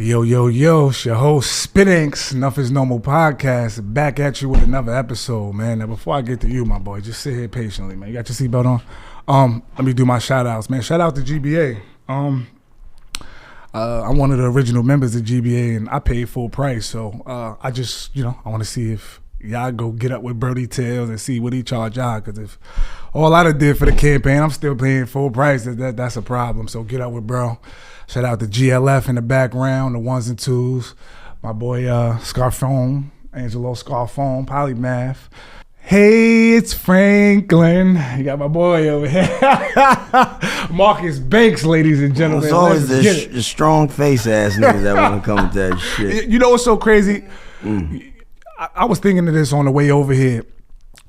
Yo, yo, yo, it's your host, Spittinks, Enough is Normal Podcast, back at you with another episode, man. Now, before I get to you, my boy, just sit here patiently, man. You got your seatbelt on? Let me do my shout-outs, man. Shout out to GBA. I'm one of the original members of GBA, and I paid full price, so I just, I want to see if y'all go get up with Brody Tales and see what he charge y'all, because if all I done did for the campaign, I'm still paying full price, that's a problem, so get up with bro. Shout out to GLF in the background, the ones and twos. My boy Scarfone, Angelo Scarfone, Polymath. Hey, it's Franklin. You got my boy over here. Marcus Banks, ladies and gentlemen. It's always the strong face ass niggas that want to come with that shit. You know what's so crazy? I was thinking of this on the way over here.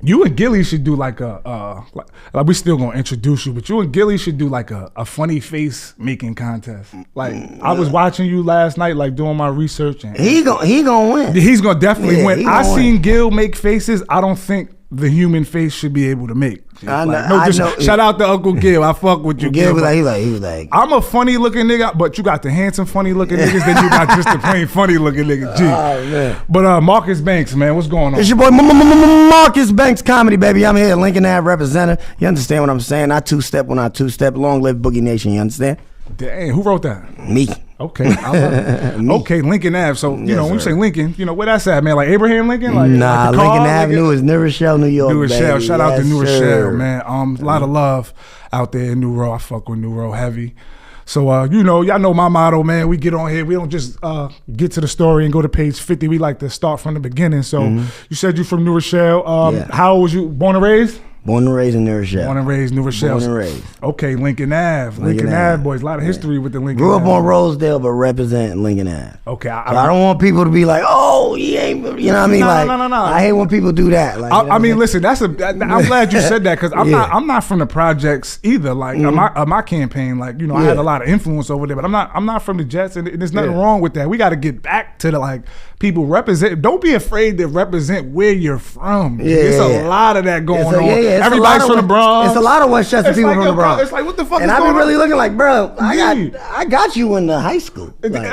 You and Gilly should do like we still gonna introduce you, but you and Gilly should do like a funny face making contest. Like I was watching you last night, like doing my research, and he gonna win. He's gonna definitely win. I seen win. Gil make faces I don't think the human face should be able to make. I know. Shout out to Uncle Gil. I fuck with you, Gil. He was like, I'm a funny looking nigga, but you got the handsome funny looking niggas, then you got just the plain funny looking nigga. G. Oh, man. But Marcus Banks, man, what's going on? It's your boy Marcus Banks Comedy, baby. I'm here, Lincoln Ave representative. You understand what I'm saying? I two-step when I two-step. Long live Boogie Nation, you understand? Dang, who wrote that? Me. Okay, okay, Lincoln Ave. So when you say Lincoln, where that's at, man? Like Abraham Lincoln? Like, nah, like Lincoln Avenue is New Rochelle, New York. New Rochelle. Baby. Shout out to New sir. Rochelle, man. A lot of love out there in New Row. I fuck with New Row heavy. So y'all know my motto, man. We get on here. We don't just get to the story and go to page 50. We like to start from the beginning. So you said you from New Rochelle. How old was you? Born and raised? Born and raised in New Rochelle. Born and raised New Rochelle. Born and raised. Okay, Lincoln Ave. Lincoln Ave, boys. A lot of history with the Lincoln Grew Ave. up on Rosedale, but represent Lincoln Ave. Okay. I don't want people to be like, oh, he ain't, you know what I mean? No. I hate when people do that. Like, I mean, listen, I'm glad you said that, because I'm not from the projects either. Like, my campaign, like, I had a lot of influence over there, but I'm not from the Jets, and there's nothing wrong with that. We got to get back to the, like, people represent. Don't be afraid to represent where you're from. There's a lot of that going on. Everybody's from the Bronx. It's a lot of Westchester people from the Bronx. It's like, what the fuck and is I've going been really on? looking like, bro, I got you in the high school. Like,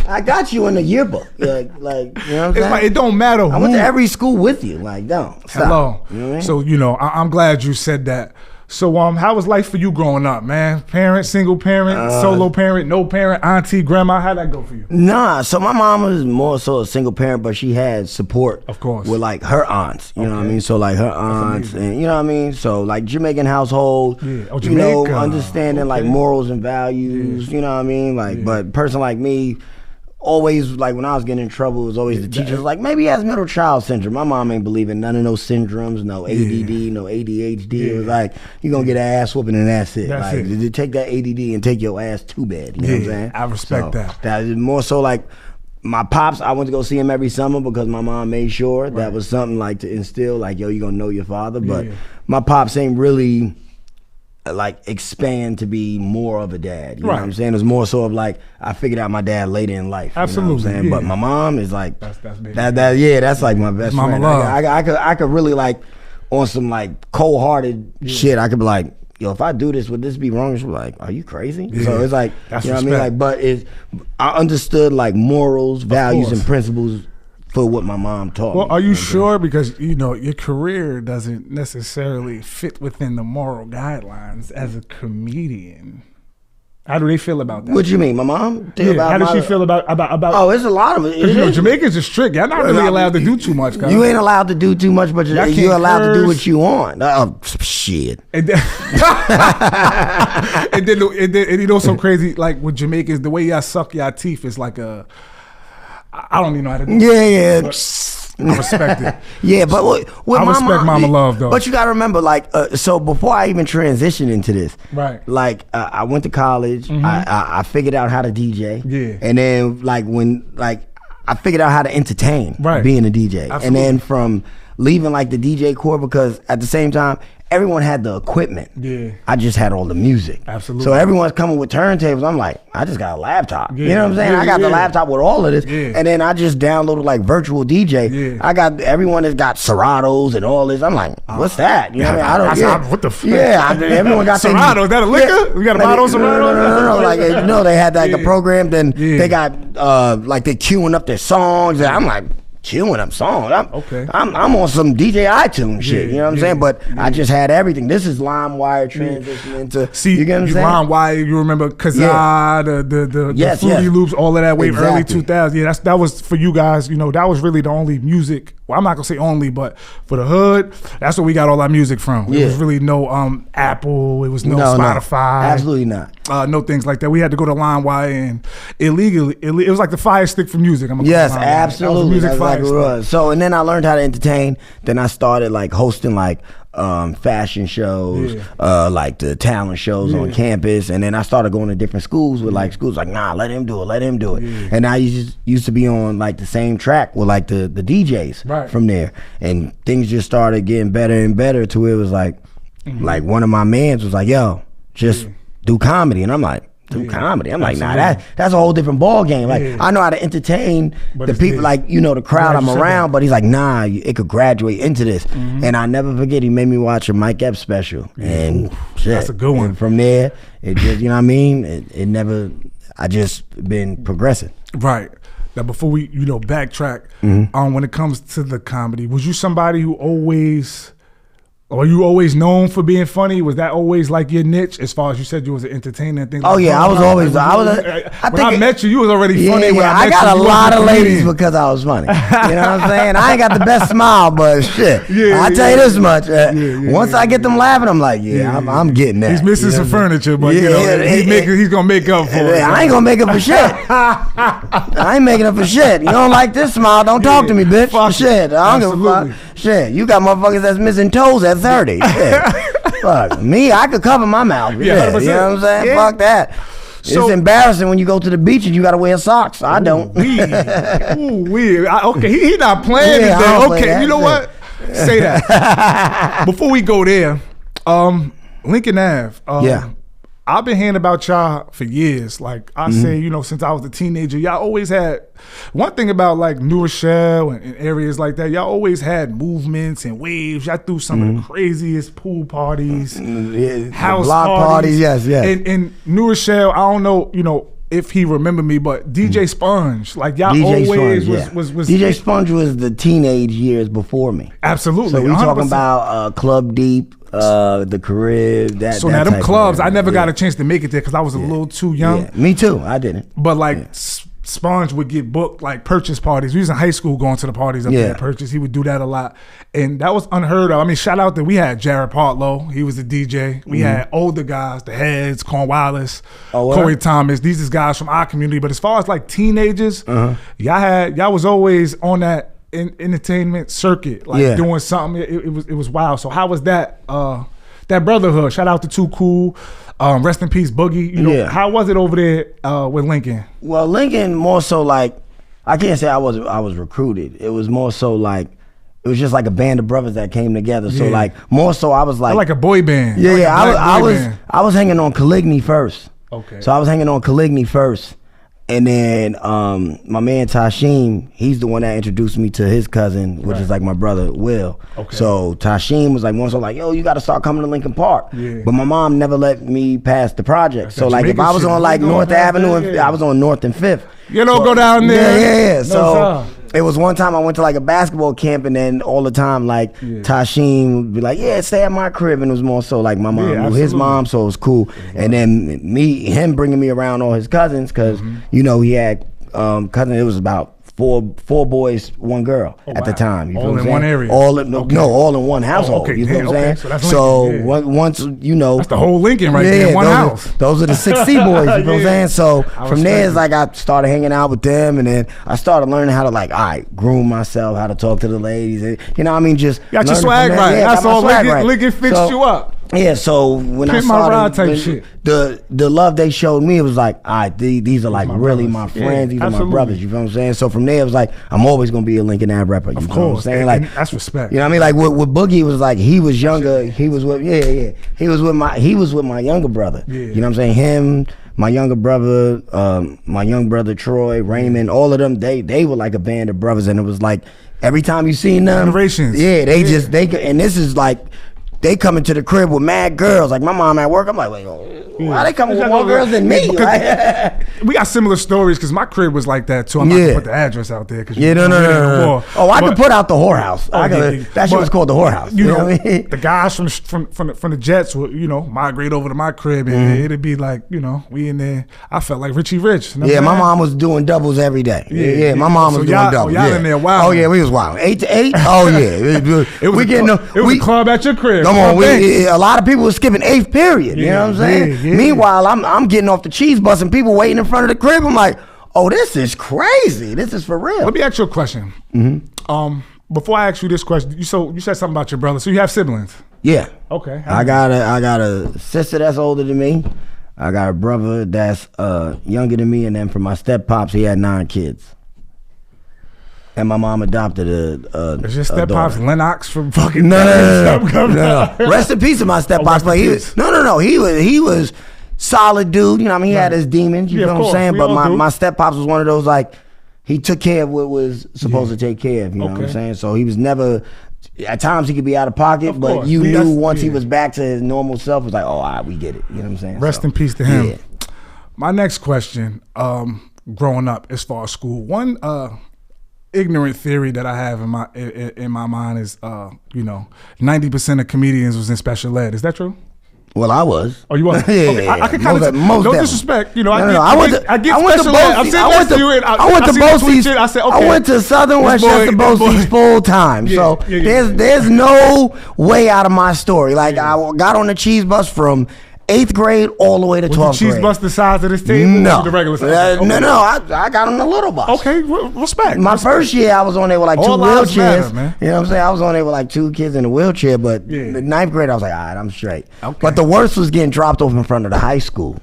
I got you in the yearbook. Like, you know what I'm saying? It's like, it don't matter who. I went to every school with you. Like, don't stop. Hello. You know what I mean? So, I'm glad you said that. So, how was life for you growing up, man? Parent, single parent, solo parent, no parent, auntie, grandma? How'd that go for you? Nah, so my mom was more so a single parent, but she had support, of course, with like her aunts. You know what I mean? So like her aunts, and you know what I mean. So like Jamaican household, Jamaica. Understanding like morals and values. You know what I mean? Like, but a person like me. Always, like, when I was getting in trouble, it was always the teachers like, maybe he has middle child syndrome. My mom ain't believe in none of those syndromes, no ADD, no ADHD. It was like, you're going to get an ass whooping and that's it. Take that ADD and take your ass too bad. You know what I'm saying? I respect that. That is more so like, my pops, I went to go see him every summer because my mom made sure that was something like to instill, like, yo, you're going to know your father. But my pops ain't really like expand to be more of a dad, you know what I'm saying? It's more so of like I figured out my dad later in life. Absolutely, you know what I'm saying? But my mom is like that's that's like my best Mama friend. Love. I could really like on some like cold-hearted shit. I could be like, yo, if I do this, would this be wrong? She's like, are you crazy? So it's like, that's you know respect. what I mean? Like, but I understood like morals, values, and principles for what my mom taught me. Well, are you sure? Because, your career doesn't necessarily fit within the moral guidelines as a comedian. How do they feel about that? What you mean, my mom? How does she feel about? Oh, it's a lot of it. Because Jamaicans are strict. Y'all not really allowed to do too much. Guys. You ain't allowed to do too much, but you're allowed to do what you want. Shit. And then, and so crazy, like with Jamaicans, the way y'all suck y'all teeth is like I don't even know how to do it. I respect it. Yeah, but with I respect Mama Love, though. But you got to remember, like, so before I even transitioned into this, like, I went to college. I figured out how to DJ. Yeah. And then, like, I figured out how to entertain being a DJ. Absolutely. And then from leaving like the DJ core because at the same time, everyone had the equipment. Yeah. I just had all the music. Absolutely. So everyone's coming with turntables. I'm like, I just got a laptop. Yeah. You know what I'm saying? I got the laptop with all of this. Yeah. And then I just downloaded like virtual DJ. Yeah. I got everyone that's got Seratos and all this. I'm like, what's that? You know what I mean? I don't what the fuck? Yeah, everyone got Serato, is that a liquor? We got a bottle of Serato? No. Like, they had like a program, then they got like they queuing up their songs. And I'm like, queuing up songs. I'm on some DJ iTunes shit. You know what I'm saying? But I just had everything. This is LimeWire transitioning into. See, you get what I'm saying? LimeWire. You remember Kazaa, the Fruity Loops, all of that wave, early 2000s. Yeah, that was for you guys. You know, that was really the only music. Well, I'm not gonna say only, but for the hood, that's where we got all our music from. It was really no Apple. It was no Spotify. Absolutely not. No things like that. We had to go to LimeWire and illegally. It was like the Fire Stick for music. Yes, absolutely. That's like what it was. So, and then I learned how to entertain. Then I started like hosting like fashion shows, like the talent shows on campus, and then I started going to different schools with like schools like, nah, let him do it. And I used to be on like the same track with like the DJs from there, and things just started getting better and better to where it was like one of my mans was like, yo, just do comedy, and I'm like, do comedy. I'm like, nah, that's a whole different ball game. Like, I know how to entertain the people, like, you know, the crowd I'm around, but he's like, nah, it could graduate into this. And I never forget, he made me watch a Mike Epps special. And shit. That's a good one. And from there, it just, you know what I mean? It never, I just been progressing. Right. Now, before we, backtrack, when it comes to the comedy, was you somebody who always... Are you always known for being funny? Was that always like your niche? As far as you said, you was an entertainer and things. Oh like yeah, that. I was always. When I met you was already funny. Yeah, I got a lot of ladies because I was funny. You know what I'm saying? I ain't got the best smile, but shit. I tell you this much. Once I get them laughing, I'm like, I'm getting that. He's missing some furniture, but he's gonna make up for it. I ain't gonna make up for shit. I ain't making up for shit. You don't like this smile? Don't talk to me, bitch. Fuck shit. I don't give a fuck. Shit, you got motherfuckers that's missing toes at 30. Fuck me, I could cover my mouth. You know what I'm saying? Fuck that. So, it's embarrassing when you go to the beach and you gotta wear socks. I don't. Weird. Okay, he not playing today. Okay, you know what? Say that. Before we go there, Lincoln Ave. I've been hearing about y'all for years. Like I say, since I was a teenager, y'all always had one thing about like New Rochelle and areas like that. Y'all always had movements and waves. Y'all threw some of the craziest pool parties, house block parties. Yes. In New Rochelle, I don't know, if he remember me, but DJ Sponge, like y'all DJ always Sponge, was DJ Sponge was the teenage years before me. Absolutely. So we talking about Club Deep, the Carib. So now them clubs, I never got a chance to make it there because I was a little too young. Yeah. Me too. I didn't. But like Sponge would get booked like Purchase parties. We was in high school going to the parties up there at Purchase. He would do that a lot, and that was unheard of. I mean, shout out that we had Jared Partlow. He was the DJ. We had older guys, the Heads, Cornwallis, Corey Thomas. These is guys from our community. But as far as like teenagers, y'all was always on that entertainment circuit, like doing something. It was wild. So how was that? That brotherhood. Shout out to Too Cool. Rest in peace, Boogie. How was it over there with Lincoln? Well, Lincoln more so like, I can't say I was recruited. It was more so like, it was just like a band of brothers that came together. So like more so I was like a boy band. I was hanging on Caligny first. Okay. So I was hanging on Caligny first. And then my man Tasheem, he's the one that introduced me to his cousin, which is like my brother Will. Okay. So Tasheem was like once like, yo, you got to start coming to Lincoln Park. Yeah. But my mom never let me pass the project. So like if I was on like North Avenue, I was on North and Fifth. You don't go down there. Yeah. So it was one time I went to like a basketball camp, and then all the time like Tasheem would be like, yeah, stay at my crib, and it was more so like my mom knew his mom, so it was cool. And then him bringing me around all his cousins, because he had cousins. It was about four boys, one girl at the time. You all in one area. All in one household. You know what I'm saying? So once that's the whole Lincoln right there, one house. Those are the 6 C boys. You know what I'm saying? So from there, it's like I started hanging out with them, and then I started learning how to like, groom myself, how to talk to the ladies. And, just got your swag right. That's all. Lincoln fixed you up. Yeah, so when I Pimp my saw ride type shit. the love they showed me, it was like, all right, these are like really my brothers. friends. These are my Absolutely. brothers. You feel what I'm saying? So from there, it was like, I'm always gonna be a Lincoln Ave rapper. You Of know course, what I'm saying? and Like that's respect. You know what I mean? Like with Boogie, it was like he was younger. He was with He was with my younger brother. Yeah. You know what I'm saying? Him, my younger brother Troy, Raymond, all of them. They were like a band of brothers, and it was like every time you seen them, Generations. yeah, and this is like. They come into the crib with mad girls. Like my mom at work, I'm like, wait, why they coming with more girls than me? Like, we got similar stories because my crib was like that too. I'm not gonna put the address out there because no. Oh, I could put out the whorehouse. That shit was called the whorehouse. You know, what I mean? the guys from the Jets would migrate over to my crib and it'd be like we in there. I felt like Richie Rich. You know Yeah, my mom was doing doubles every day. Yeah, my mom was doing doubles. Y'all in there wild. Oh yeah, we was wild. 8 to 8. Oh yeah, it was a club at your crib. Come on, a lot of people were skipping 8th period. You know what I'm saying? Yeah. Meanwhile, I'm getting off the cheese bus and people waiting in front of the crib. I'm like, oh, this is crazy. This is for real. Let me ask you a question. Before I ask you this question, you said something about your brother. So you have siblings? Yeah. Okay. I got a sister that's older than me. I got a brother that's younger than me, and then from my step pops, he had 9 kids. And my mom adopted a Is your step pops Lennox from fucking no. Rest in peace to my step pops. But he was he was solid dude. You know what I mean? He had his demons. You know what I'm saying? But my step pops was one of those like he took care of what was supposed to take care of. You know what I'm saying? So he was never. At times he could be out of pocket, but you knew once he was back to his normal self, it was like, oh, all right, we get it. You know what I'm saying? Rest in peace to him. Yeah. My next question, growing up as far as school, one ignorant theory that I have in my mind is 90% of comedians was in special ed. Is that true? Well, I was. Oh, you was? Yeah, okay. I can kind of no disrespect. I went to BOCES. I said, okay. I went to Southern Westchester BOCES full time. So there's no way out of my story. Like I got on the cheese bus from 8th grade all the way to 12th grade. Was the cheese bus the size of this table? No. Or the regular size? No. I got on the little bus. Okay, respect. My first year, I was on there with like all 2 lives wheelchairs. Matter, man. You know what I'm saying? I was on there with like 2 kids in a wheelchair, but the 9th grade, I was like, all right, I'm straight. Okay. But the worst was getting dropped off in front of the high school.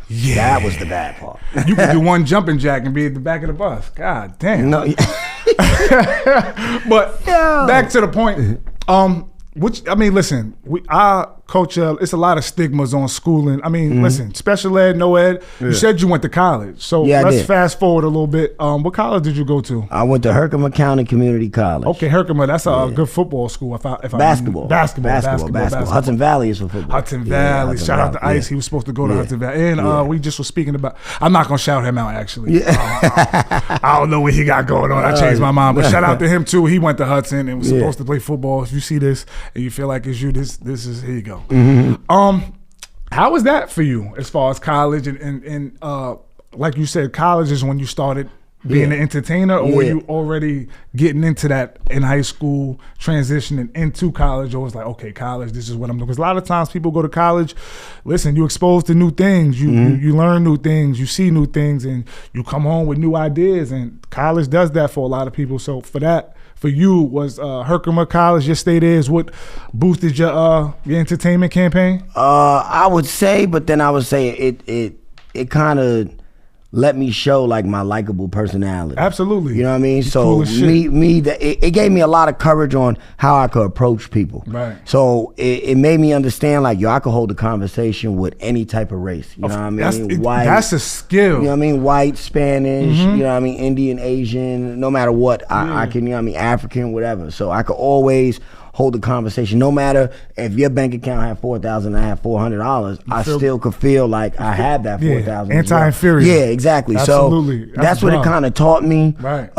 Yeah. That was the bad part. You could do one jumping jack and be at the back of the bus. God damn. No. But back to the point. Listen, our culture, it's a lot of stigmas on schooling. I mean, listen, special ed, no ed. Yeah. You said you went to college. So let's fast forward a little bit. What college did you go to? I went to Herkimer County Community College. Okay, Herkimer, that's a good football school. Basketball. Hudson Valley is for football. Hudson Valley. Shout out to Ice. He was supposed to go to Hudson Valley. And we just were speaking about, I'm not going to shout him out, actually. Yeah. I don't know what he got going on. I changed my mind. But shout out to him, too. He went to Hudson and was supposed to play football. If you see this and you feel like it's you, this is, here you go. How was that for you as far as college and like you said, college is when you started being an entertainer, or were you already getting into that in high school, transitioning into college, or was like, okay, college, this is what I'm doing? Because a lot of times people go to college, listen, you're exposed to new things, you learn new things, you see new things, and you come home with new ideas, and college does that for a lot of people. So for you, was Herkimer College, your stay there is what boosted your entertainment campaign? I would say, but then I would say it kind of let me show like my likable personality. Absolutely. You know what I mean? So it gave me a lot of courage on how I could approach people. Right. So it made me understand like, I could hold a conversation with any type of race. You know what I mean? White. That's a skill. You know what I mean? White, Spanish, you know what I mean? Indian, Asian, no matter what, I can, you know what I mean? African, whatever. So I could always hold the conversation. No matter if your bank account had $4,000 and I had $400, I still could feel like I had that $4,000. Anti-inferior. Yeah, exactly. Absolutely. So that's what it kind of taught me. Right.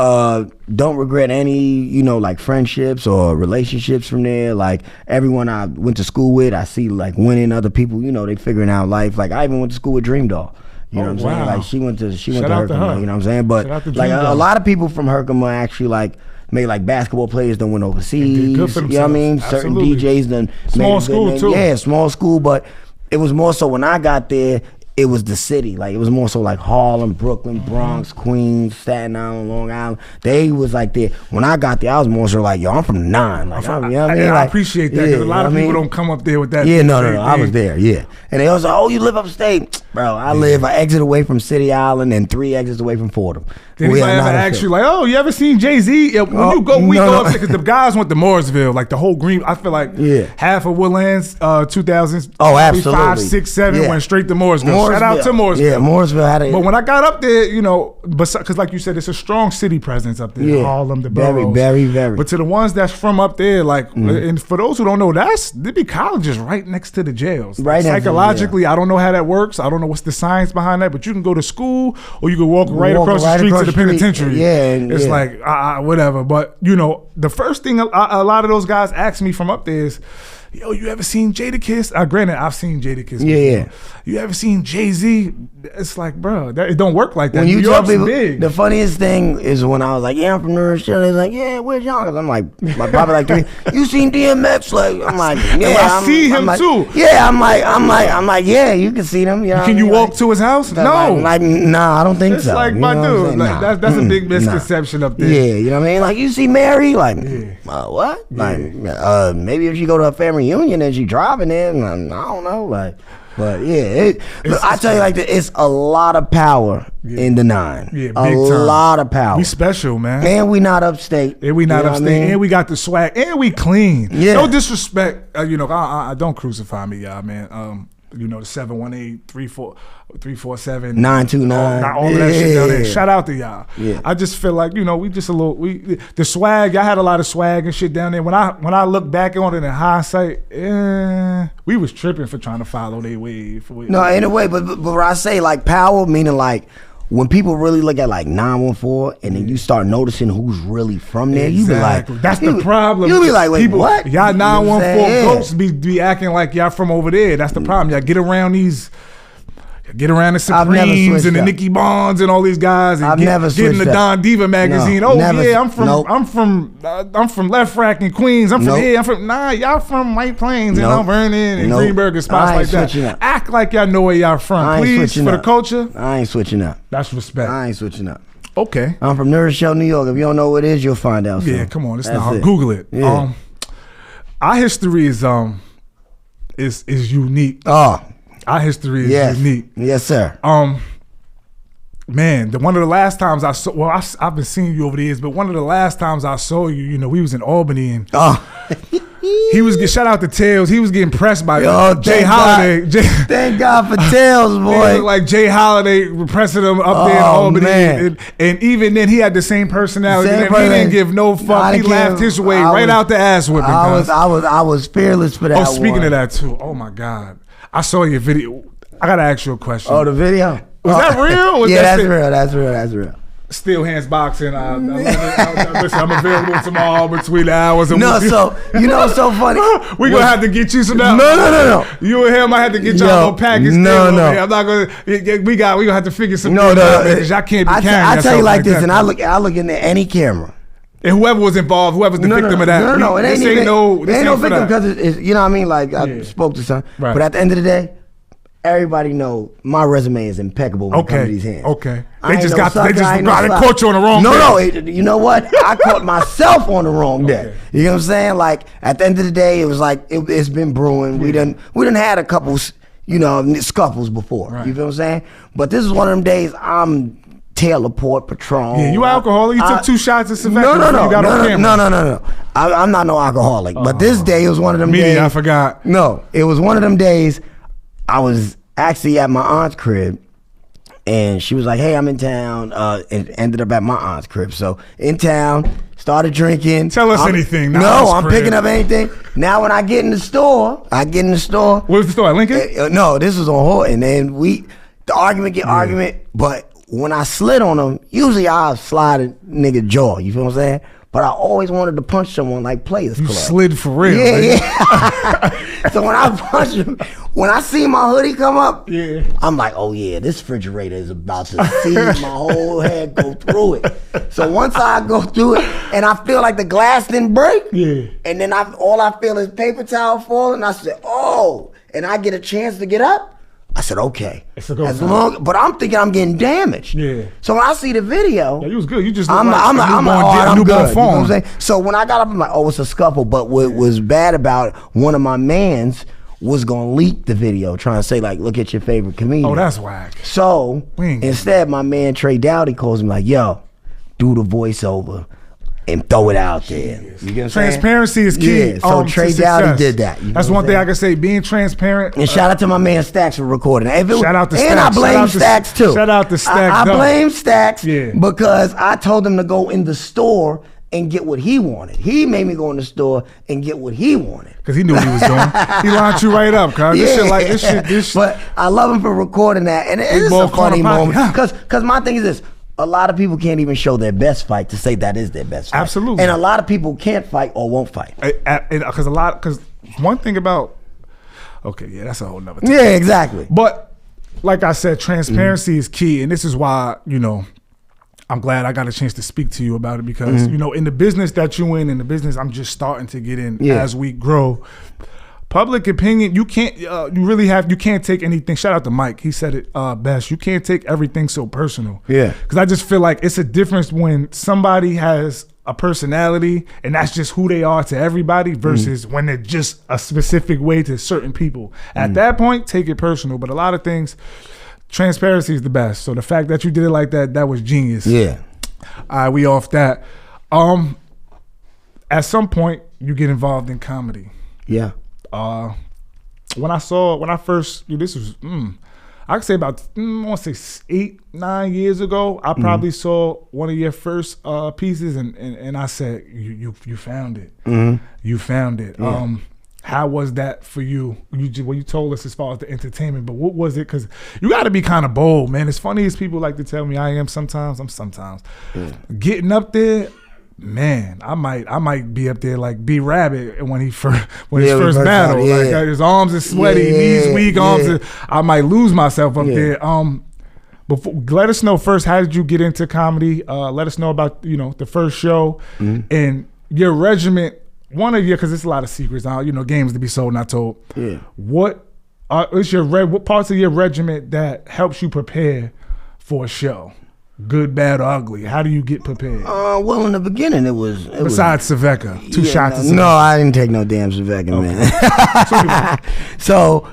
Don't regret any, like friendships or relationships from there. Like everyone I went to school with, I see like winning other people, they figuring out life. Like I even went to school with Dream Doll. You know what I'm saying? Like she went to Herkimer, you know what I'm saying? But like a lot of people from Herkimer actually like made like basketball players done went overseas. Good for themselves. You know what I mean? Absolutely. Certain DJs done small school too. Yeah, small school, but it was more so when I got there, it was the city. Like, it was more so like Harlem, Brooklyn, Bronx, Queens, Staten Island, Long Island. They was like there. When I got there, I was more so like, yo, I'm from the 9. Like, you know what I mean? I appreciate that, because a lot of people don't come up there with that. Yeah, no. I was there, yeah. And they was like, oh, you live upstate? Bro, I exit away from City Island and 3 exits away from Fordham. Did anybody ever ask you, like, oh, you ever seen Jay-Z? Yeah, when you go, we go up there, because the guys went to Mooresville, like the whole green, I feel like half of Woodlands, 2000s, oh, absolutely. 5, 6, 7, went straight to Mooresville. Shout out to Mooresville. Yeah, Mooresville had But when I got up there, you know, because like you said, it's a strong city presence up there. Harlem, the boroughs. Very, very. But to the ones that's from up there, like, and for those who don't know, there be colleges right next to the jails. Right. Psychologically, I don't know how that works. I don't know what's the science behind that, but you can go to school or you can walk right across the street to the penitentiary. Yeah. It's like, whatever. But, you know, the first thing a lot of those guys ask me from up there is, yo, you ever seen Jadakiss? Granted, I've seen Jadakiss before. Yeah. You ever seen Jay-Z? It's like, bro, it don't work like that. When you New tell York's people, big. the funniest thing is when I was like, yeah, I'm from Rochelle. They're like, yeah, where's y'all? I'm like, my probably like 3. You seen DMX? Like, I'm like, yeah, I see him too. Yeah, I'm like, yeah, you can see them. You know Can you walk to his house? No. Like, nah, I don't think it's so. Like, my dude, like, that's a big misconception up there. Yeah, you know what I mean? Like, you see Mary? Like, what? Like, maybe if she go to a family reunion and she driving there, I don't know, like. But yeah, I tell you like that, it's a lot of power in the 9. Yeah, big time. Lot of power. We special, man. And we not upstate. And we not upstate. I mean? And we got the swag. And we clean. Yeah. No disrespect. You know, I don't crucify me, y'all, man. You know, the 718-347 929. All of that shit down there. Shout out to y'all. Yeah. I just feel like, you know, we just a little the swag, y'all had a lot of swag and shit down there. When I look back on it in hindsight, we was tripping for trying to follow their wave. No, in a way, but when I say like power, meaning like when people really look at like 914 and then you start noticing who's really from there, you be like, that's the problem. You be like, wait, people, what? Y'all 914 ghosts be acting like y'all from over there. That's the problem. Y'all get around the Supremes and the Nicky Bonds and all these guys and get in the Don Diva magazine. No, I'm from Left Rack in Queens. I'm from here. Y'all from White Plains and Mount Vernon and Greenberg and spots like that. Act like y'all know where y'all from, please, for the culture. I ain't switching up. That's respect. I ain't switching up. Okay. I'm from Rochelle, New York. If you don't know what it is, you'll find out. Yeah, come on. It's not hard. Google it. Yeah. Our history is unique. Our history is unique. Yes, sir. Man, one of the last times I saw, I've been seeing you over the years, but one of the last times I saw you, you know, we was in Albany and he was shout out to Tails. He was getting pressed by Jay Holiday. Thank God for Tails, boy. Like Jay Holiday pressing him up there in Albany, and even then he had the same personality. He didn't give no fuck. He laughed his way right out the ass whipping. I was fearless for that. Oh, speaking of that too. Oh my God, I saw your video. I gotta ask you a question. Oh, the video. Was that real? That's real. Steel Hands Boxing. Listen, I'm available tomorrow between the hours. So you know what's so funny? We gonna have to get you some. No. You and him, I had to get y'all a little package. No. I'm not gonna. We gonna have to figure some. No. Because y'all can't be carrying. I tell you like this, and I look into any camera. And whoever was involved, whoever's the victim of that. No, it ain't no victim because it's you know what I mean. Like I spoke to some, but at the end of the day. Everybody know my resume is impeccable when it comes to these hands. Okay. They caught you on the wrong day. No, you know what? I caught myself on the wrong day. You know what I'm saying? Like at the end of the day, it was like it's been brewing. We done had a couple, scuffles before. Right. You feel what I'm saying? But this is one of them days I'm Taylor Port Patron. Yeah, you alcoholic? You took 2 shots of Savecca. No. I'm not no alcoholic. But this day was one of them days. I forgot. No, it was one of them days. I was actually at my aunt's crib, and she was like, "Hey, I'm in town." It ended up at my aunt's crib. So in town, started drinking. Tell us anything. No, I'm picking up anything. Now when I get in the store. Where's the store? At Lincoln? No, this was on Horton. And the argument. But when I slid on them, usually I'll slide a nigga jaw. You feel what I'm saying? But I always wanted to punch someone like Players Club. You slid for real. Yeah. So when I punched him, when I see my hoodie come up, I'm like, oh yeah, this refrigerator is about to see my whole head go through it. So once I go through it, and I feel like the glass didn't break, and then all I feel is paper towel falling, I said, oh, and I get a chance to get up, I said, okay. As long, but I'm thinking I'm getting damaged. Yeah. So when I see the video, yeah, you was good. You just look I'm like I'm newborn good. You know what form. I'm saying? So when I got up, I'm like, oh, it's a scuffle. But what was bad about it, one of my mans was gonna leak the video, trying to say like, look at your favorite comedian. Oh, that's whack. So instead, my man Trey Dowdy calls me like, yo, do the voiceover and throw it out there. You get what I'm Transparency is key. Yeah, so Trey Dowdy did that. That's one thing I can say, being transparent. And shout out to my man Stacks for recording. Shout out to Stacks. And I blame Stacks too. Shout out to Stacks. I blame Stacks because I told him to go in the store and get what he wanted. He made me go in the store and get what he wanted. Because he knew what he was doing. He lined you right up, cuz. This shit. But I love him for recording that. And it's a funny moment. Because my thing is this. A lot of people can't even show their best fight to say that is their best fight. Absolutely. And a lot of people can't fight or won't fight. Because one thing about, okay, yeah, that's a whole nother thing. Yeah, exactly. But like I said, transparency is key. And this is why, I'm glad I got a chance to speak to you about it because, in the business that you in the business I'm just starting to get in as we grow. Public opinion, you can't. You can't take anything. Shout out to Mike. He said it best. You can't take everything so personal. Yeah. Because I just feel like it's a difference when somebody has a personality and that's just who they are to everybody versus when they're just a specific way to certain people. At that point, take it personal. But a lot of things, transparency is the best. So the fact that you did it like that was genius. Yeah. All right, we off that. At some point, you get involved in comedy. Yeah. When I first, this was, I could say about, I want to say 8-9 years ago, I probably saw one of your first pieces and I said, you found it. You found it. Yeah. How was that for you? You told us as far as the entertainment, but what was it? Because you got to be kind of bold, man. As funny as people like to tell me I am sometimes, getting up there, man, I might be up there like B Rabbit when his first battle. Like his arms are sweaty, knees weak, arms. I might lose myself up there. Let us know first. How did you get into comedy? Let us know about the first show and your regiment. Because it's a lot of secrets now. Games to be sold, not told. Yeah. What parts of your regiment that helps you prepare for a show? Good, bad, or ugly? How do you get prepared? Well, in the beginning, it was besides Saveka, two shots. Of no, I didn't take no damn Saveka, man. So,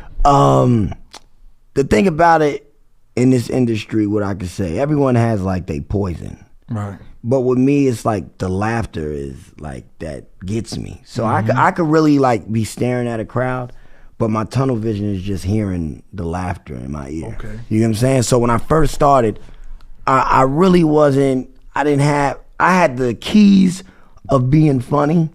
the thing about it in this industry, what I could say, everyone has like they poison, right? But with me, it's like the laughter is like that gets me. So I could really like be staring at a crowd, but my tunnel vision is just hearing the laughter in my ear. Okay, you know what I'm saying? So when I first started. I really wasn't, I had the keys of being funny,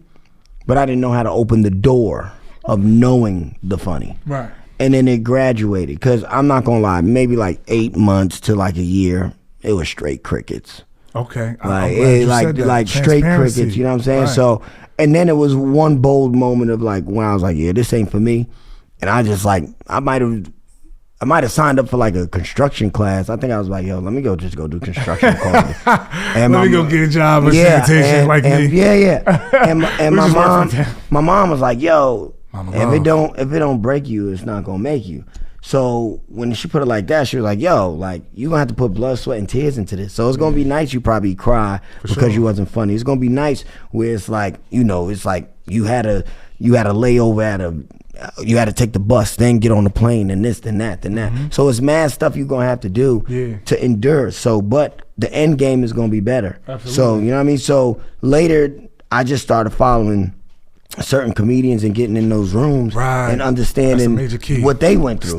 but I didn't know how to open the door of knowing the funny. Right. And then it graduated, because I'm not going to lie, maybe like 8 months to like a year, it was straight crickets. Okay. Like straight crickets, you know what I'm saying? Right. So, and then it was one bold moment of like, when I was like, yeah, this ain't for me. And I just like, I might have signed up for like a construction class. I think I was like, yo, let me go do construction comedy. And let me go get a job with sanitation like me. Yeah. And my mom was like, yo, if it don't break you, it's not gonna make you. So when she put it like that, she was like, yo, like you gonna have to put blood, sweat, and tears into this. So it's gonna be nice you probably cry because you wasn't funny. It's gonna be nice where it's like, it's like you had a layover you had to take the bus, then get on the plane, and this, then that, then that. So it's mad stuff you're gonna have to do to endure. So, but the end game is gonna be better. Absolutely. So, you know what I mean? So later, I just started following certain comedians and getting in those rooms and understanding what they went through.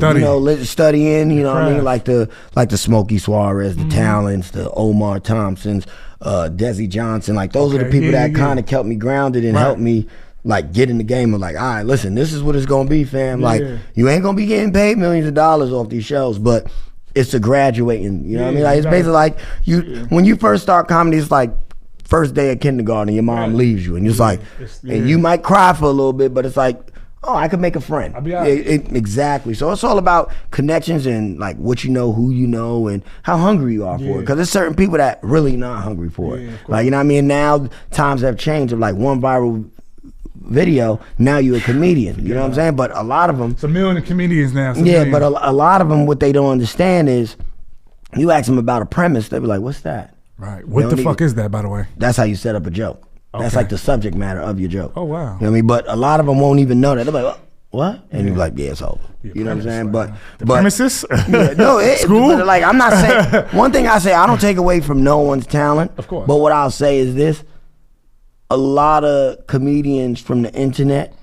Studying, you know what I mean? Like the Smokey Suarez, the Talents, the Omar Thompsons, Desi Johnson. Like those are the people that kind of kept me grounded and helped me like get in the game of like, all right, listen, this is what it's gonna be, fam. Like you ain't gonna be getting paid millions of dollars off these shows, but it's a graduating, you know what I mean? Like it's basically like when you first start comedy, it's like first day of kindergarten, your mom leaves you and it's like, and you might cry for a little bit, but it's like, oh, I could make a friend. I'll be exactly. So it's all about connections and like what you know, who you know, and how hungry you are for it. Because there's certain people that really not hungry for it. Like, you know what I mean? Now times have changed of like one viral video, now you're a comedian. You know what I'm saying? But a lot of them, it's a million comedians now. But a lot of them, what they don't understand is, you ask them about a premise, they be like, "What's that?" Right. What the fuck is that, by the way? That's how you set up a joke. Okay. That's like the subject matter of your joke. Oh wow. You know what I mean? But a lot of them won't even know that. They're like, what? And you're like, yeah, it's over. You know what I'm saying? But premises? School? But like, I'm not saying, one thing I say, I don't take away from no one's talent. Of course. But what I'll say is this: a lot of comedians from the internet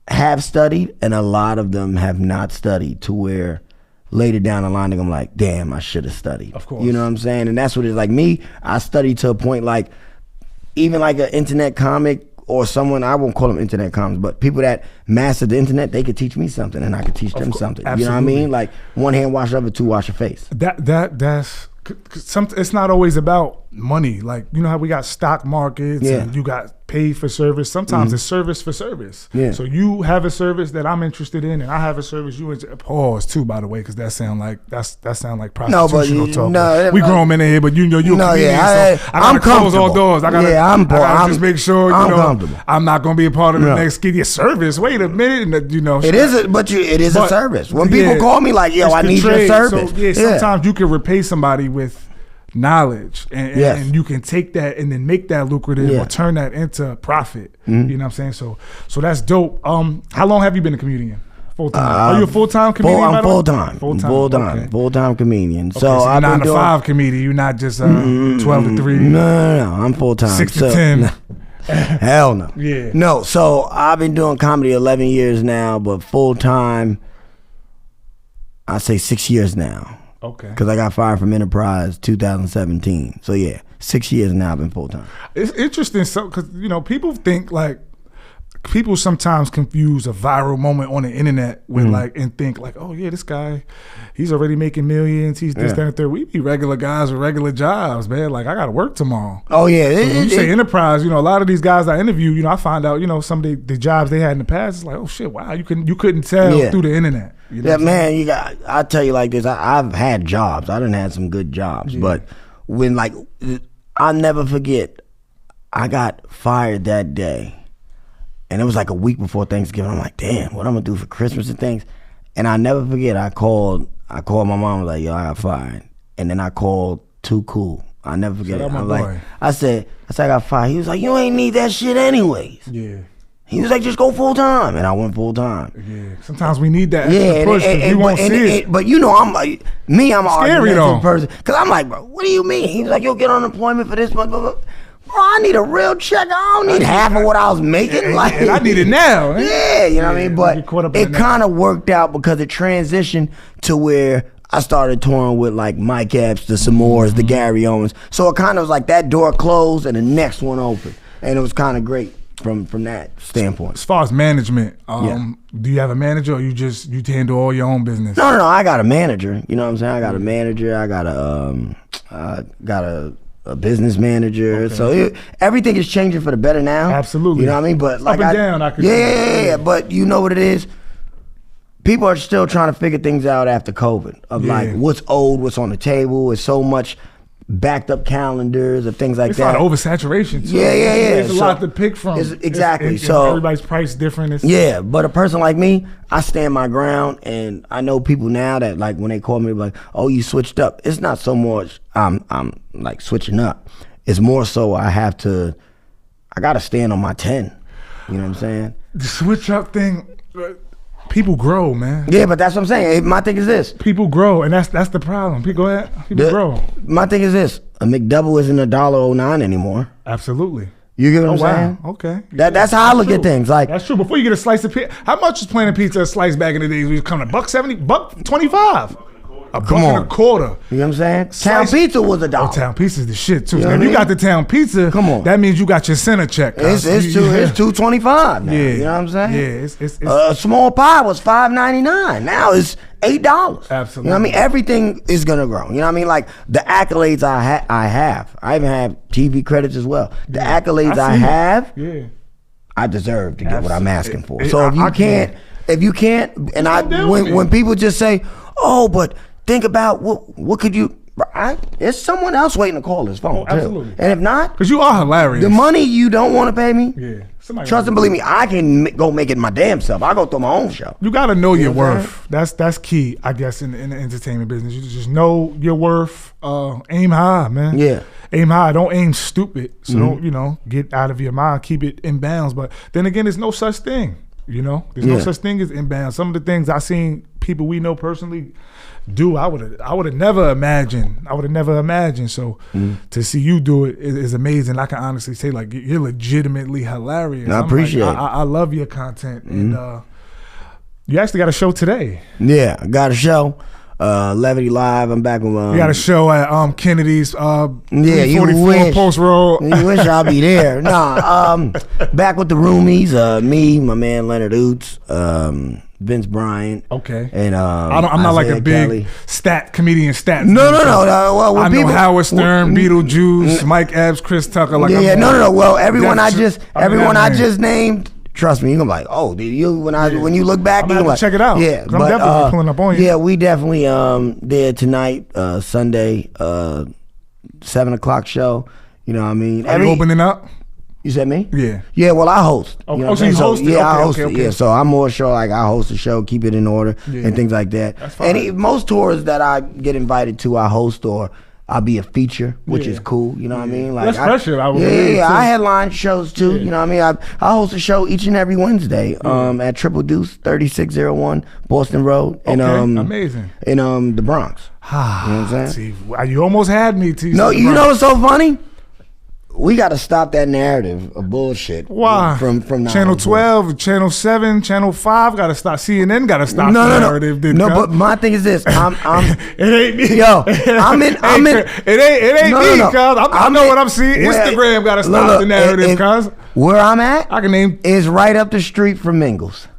have studied, and a lot of them have not studied to where later down the line, I'm like, damn, I should have studied. Of course. You know what I'm saying? And that's what it's like. Me, I studied to a point like, even like an internet comic or someone, I won't call them internet comics, but people that mastered the internet, they could teach me something and I could teach them something. Absolutely. You know what I mean? Like, one hand wash over, two wash your face. That's it's not always about money. Like, you know how we got stock markets and you got paid for service. Sometimes it's service for service. Yeah. So you have a service that I'm interested in, and I have a service you pause too, by the way, because that sound like prostitutional talk. No, we grown men in here, but you know you. No, yeah, so I gotta close all doors. I gotta just make sure I'm not gonna be a part of the next give you service. Wait a minute, it is a service. When people call me like, yo, I need your service. So, sometimes you can repay somebody with knowledge and you can take that and then make that lucrative or turn that into profit. You know what I'm saying? So that's dope. How long have you been a comedian? Full time. Are you a full-time comedian? I'm full-time. Full-time comedian. Okay, so I'm 9 to 5 comedian. You're not just 12 to 3. No. I'm full-time. 6 to 10. Hell no. Yeah. No. So I've been doing comedy 11 years now, but full-time, I say 6 years now. Okay. Because I got fired from Enterprise 2017. So yeah, 6 years now I've been full time. It's interesting, because people think like people sometimes confuse a viral moment on the internet with and think like, oh yeah, this guy, he's already making millions. He's this, that, and third. We be regular guys with regular jobs, man. Like I got to work tomorrow. Oh yeah. So when you say Enterprise, a lot of these guys I interview, I find out, some of the jobs they had in the past. It's like, oh shit, wow, you couldn't tell through the internet. Man, I tell you like this. I've had jobs. I done had some good jobs, but when I'll never forget, I got fired that day. And it was like a week before Thanksgiving. I'm like, damn, what I'm gonna do for Christmas and things? And I never forget, I called my mom, like, yo, I got fired. And then I called Too Cool. I never forget it. I said I got fired. He was like, you ain't need that shit anyways. Yeah. He was like, just go full time. And I went full time. Yeah. Sometimes we need that extra push because you won't see it. But I'm like, I'm an argumentative person. Because I'm like, bro, what do you mean? He was like, you'll get unemployment for this month. Bro, I need a real check. I don't need half of what I was making. And I need it now. Man. Yeah, you know what I mean? But it kind of worked out because it transitioned to where I started touring with like Mike Epps, the Samores, the Gary Owens. So it kind of was like that door closed and the next one opened. And it was kind of great from that standpoint. As far as management, do you have a manager or you handle all your own business? No, I got a manager. You know what I'm saying? I got a manager. I got a business manager. Okay. So everything is changing for the better now. Absolutely. You know what I mean? But like up and down, I could yeah. But you know what it is? People are still trying to figure things out after COVID of like what's old, what's on the table. It's so much backed up calendars of things like it's that. It's a lot of oversaturation. Yeah. There's a lot to pick from. Exactly. So everybody's price different. But a person like me, I stand my ground, and I know people now that like when they call me like, "Oh, you switched up." It's not so much I'm like switching up. It's more so I gotta stand on my 10. You know what I'm saying? The switch up thing. People grow, man. Yeah, but that's what I'm saying. My thing is this. People grow, and that's the problem. People grow. My thing is this. A McDouble isn't $1.09 anymore. Absolutely. You get what I'm saying? Okay. That's how I look at things. Like that's true. Before you get a slice of pizza, how much was Planet Pizza a slice back in the days? We was coming $1.70, $1.25. A buck and a quarter. You know what I'm saying? Town pizza was $1. Oh, town pizza is the shit too. If you got the town pizza, come on, that means you got your center check. It's $2.25 now. Yeah. You know what I'm saying? Yeah. It's a small pie was $5.99. Now it's $8. Absolutely. You know what I mean? Everything is gonna grow. You know what I mean? Like the accolades I have. I even have TV credits as well. The accolades I have, I deserve to get what I'm asking for. So if you can't, and when people just say, "Oh, but think about what could you?" It's someone else waiting to call his phone, too. Absolutely. And if not, because you are hilarious. The money you don't want to pay me, trust and believe me, I can go make it my damn self. I go through my own show. You got to know your worth. That's key, I guess, in the entertainment business. You just know your worth. Aim high, man. Yeah. Aim high. Don't aim stupid. So don't, get out of your mind. Keep it in bounds. But then again, there's no such thing. There's no such thing as inbound. Some of the things I seen people we know personally do, I would have never imagined. So to see you do it is amazing. I can honestly say, like, you're legitimately hilarious. I appreciate it. I love your content, and you actually got a show today. Yeah, I got a show. Levity Live. I'm back with you got a show at Kennedy's. You wish. Post Road. You wish I'll be there. Back with the roomies. Me, my man Leonard Oots, Vince Bryant. Okay. And I'm not like a big comedian stats. No. Well, I know Howard Stern, Beetlejuice, Mike Epps, Chris Tucker. Like no. Well, everyone I just named. Trust me, you're gonna be like, oh, when you look back, you're like, check it out. Yeah, but, I'm definitely pulling up on you. Yeah, we definitely there tonight, Sunday, 7:00 show. You know what I mean? Are you opening up? You said me? Yeah. Yeah, well, I host. Okay. You know so you host it? Yeah, I host it. Yeah, so I'm more sure like I host the show, keep it in order, and things like that. That's fine. And most tours that I get invited to, I host or I'll be a feature, which is cool. You know what I mean? Like that's pressure. I headline shows too. You know what I mean? I host a show each and every Wednesday at Triple Deuce 3601 Boston Road in amazing in the Bronx. You know what I'm saying? See, you almost had me. No, you know what's so funny? We got to stop that narrative of bullshit. Why? From Channel 12, Channel 7, Channel 5 got to stop. CNN got to stop the narrative. No, but my thing is this. I'm it ain't me. Yo, I'm in. It ain't me, cuz. I know what I'm seeing. Instagram got to stop the narrative, cuz. Where I'm at, I can name is right up the street from Mingles.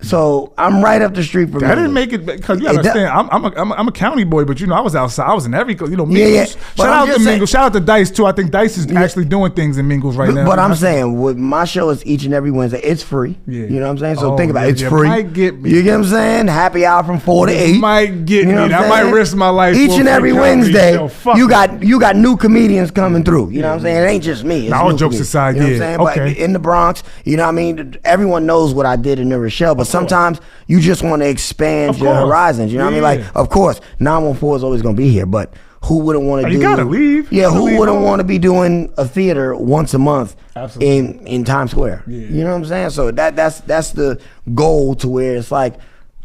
So I'm right up the street from. I didn't make it because you understand. I'm a county boy, but I was outside. I was in every Mingles. Yeah. Shout out to Mingles. Shout out to Dice too. I think Dice is actually doing things in Mingles right now. But I'm saying, with my show is each and every Wednesday. It's free. Yeah. You know what I'm saying? So think about it. It's free. Might get me. You get what I'm saying? Happy hour from 4 to 8. Might get me. That might risk my life. Each and every Wednesday, you got new comedians coming through. You know what I'm saying? It ain't just me. All jokes aside, you know what I'm saying? But in the Bronx, you know what I mean? Everyone knows what I did in the Rochelle, but sometimes you just want to expand your horizons. You know what I mean? Like, of course, 914 is always going to be here, but who wouldn't want to do? You gotta leave. Yeah, who wouldn't want to be doing a theater once a month in Times Square? Yeah. You know what I'm saying? So that's the goal, to where it's like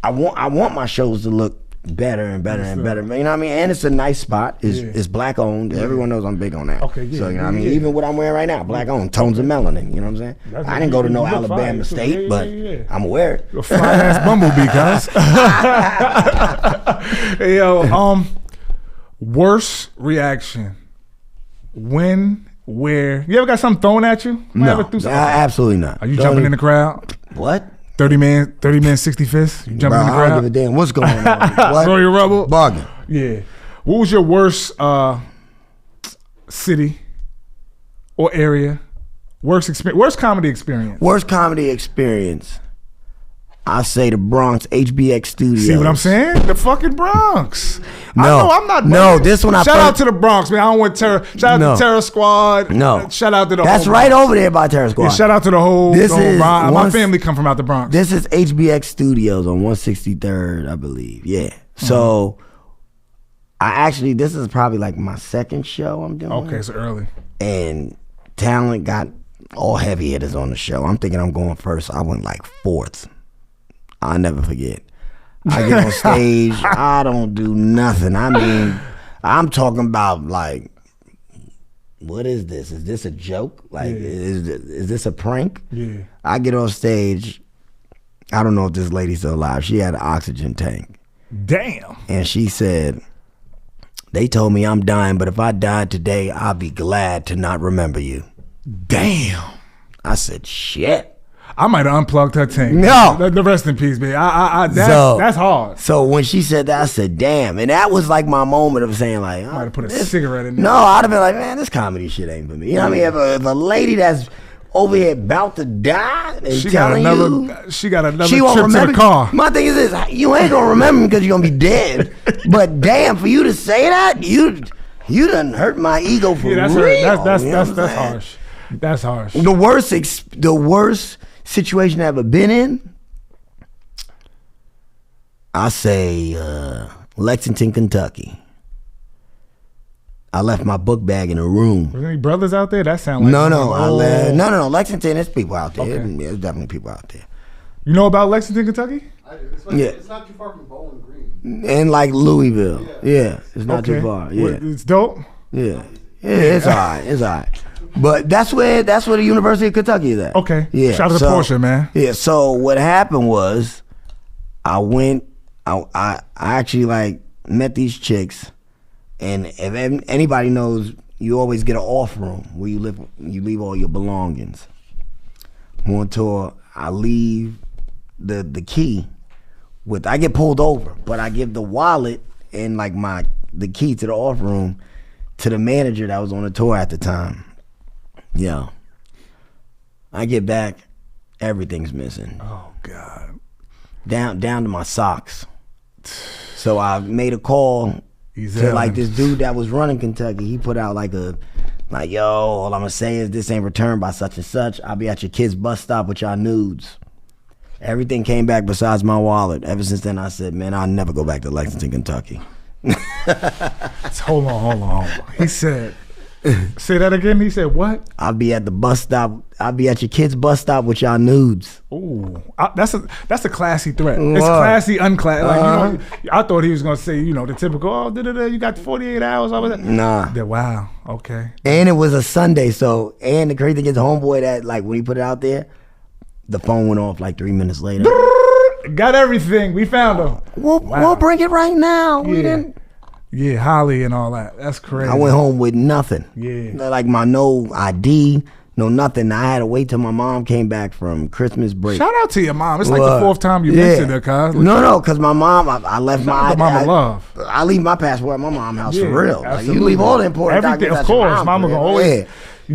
I want my shows to look better and better and better. You know what I mean? And it's a nice spot. It's black owned. Everyone knows I'm big on that. Okay, so you know what I mean? Even what I'm wearing right now, black owned, tones of melanin. You know what I'm saying? I didn't go to no Alabama State, but I'm aware. You're a fine ass bumblebee, cuz. Hey, yo, worst reaction. When, where? You ever got something thrown at you? No, absolutely not. Are you jumping in the crowd? What? 30 man 65th. You jumping in the crowd? I don't give a damn what's going on. What? Throw your rubber. Bugging. Yeah. What was your worst city or area? Worst comedy experience? Worst comedy experience. I say the Bronx HBX Studios. See what I'm saying? The fucking Bronx. No, I'm not. No, this one Shout out to the Bronx, man. I don't want terror. Shout out to Terror Squad. No. Shout out to the. That's right over there by Terror Squad. Yeah, shout out to the whole. My family come from out the Bronx. This is HBX Studios on 163rd, I believe. Yeah. So, this is probably like my second show I'm doing. Okay, so early. And talent got all heavy hitters on the show. I'm thinking I'm going first. I went like fourth. I'll never forget. I get on stage, I don't do nothing. I mean, I'm talking about like, what is this? Is this a joke? Like, is this a prank? Yeah. I get on stage, I don't know if this lady's still alive. She had an oxygen tank. Damn. And she said, they told me I'm dying, but if I died today, I'll be glad to not remember you. Damn. I said, shit. I might have unplugged her tank. No. The rest in peace, baby. That's hard. So when she said that, I said, damn. And that was like my moment of saying like, might have put a cigarette in there. No, I'd have been like, man, this comedy shit ain't for me. You know what I mean? If a lady that's over here about to die and she got another trip to the car. My thing is this, you ain't gonna remember me because you're gonna be dead. But damn, for you to say that, you done hurt my ego for that's real. That's harsh. That's harsh. The worst situation I ever been in, I say Lexington, Kentucky. I left my book bag in a room. Was there any brothers out there? That sound like no. Lexington, there's people out there. Okay. There's definitely people out there. You know about Lexington, Kentucky? I do. It's not too far from Bowling Green. And like Louisville. Yeah, it's not too far. Yeah. It's dope. Yeah, it's all right. It's all right. But that's where the University of Kentucky is at. Okay. Yeah. Shout out to Portia, man. Yeah. So what happened was, I actually like met these chicks, and if anybody knows, you always get an off room where you leave all your belongings. On tour, I leave the key I get pulled over, but I give the wallet and like the key to the off room to the manager that was on the tour at the time. Yeah. I get back, everything's missing. Oh God. Down to my socks. So I made a call to like this dude that was running Kentucky. He put out yo, all I'm gonna say is this ain't returned by such and such. I'll be at your kid's bus stop with y'all nudes. Everything came back besides my wallet. Ever since then, I said, man, I'll never go back to Lexington, Kentucky. Hold on. He said, say that again. He said what? I'll be at the bus stop. I'll be at your kid's bus stop with y'all nudes. Ooh, that's a classy threat. What? It's classy, unclassy. Like, I thought he was gonna say, the typical, you got 48 hours. I was nah. Wow. Okay. And it was a Sunday, and the crazy thing is, the homeboy that when he put it out there, the phone went off like 3 minutes later. Got everything. We found him. We'll bring it right now. Yeah. We didn't. Yeah, Holly and all that. That's crazy. I went home with nothing. Yeah. Like no ID, no nothing. I had to wait till my mom came back from Christmas break. Shout out to your mom. It's like the fourth time you mentioned her, cuz. No, because my mom, I left my ID. Mama love. I leave my passport at my mom's house for real. Like, you absolutely. leave all the important documents. Of course. Mama gonna always.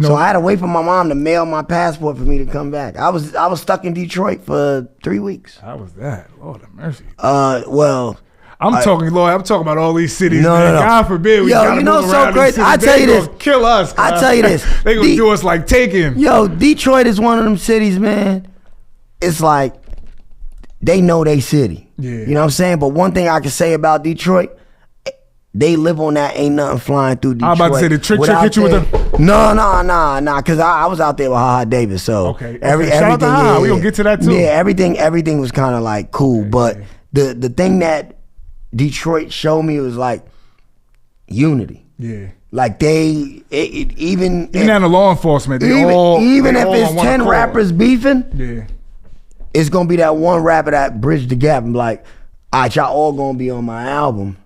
So I had to wait for my mom to mail my passport for me to come back. I was stuck in Detroit for 3 weeks. How was that? Lord have mercy. I'm talking about all these cities. No. God forbid we gotta move around so crazy. I tell you this. Kill us. I tell you this. They gonna do us like Taken. Yo, Detroit is one of them cities, man. It's like they know they city. Yeah. You know what I'm saying? But one thing I can say about Detroit, they live on that ain't nothing flying through Detroit. I'm about to say the trick hit you with the... No, because I was out there with HaHa Davis, so okay. Shout out to HaHa. We gonna get to that too. Yeah, everything was kind of like cool, but the thing that Detroit showed me was like unity. Yeah. Like even in the law enforcement, even if it's 10 rappers beefing, it's gonna be that one rapper that bridged the gap and be like, all right, y'all all gonna be on my album,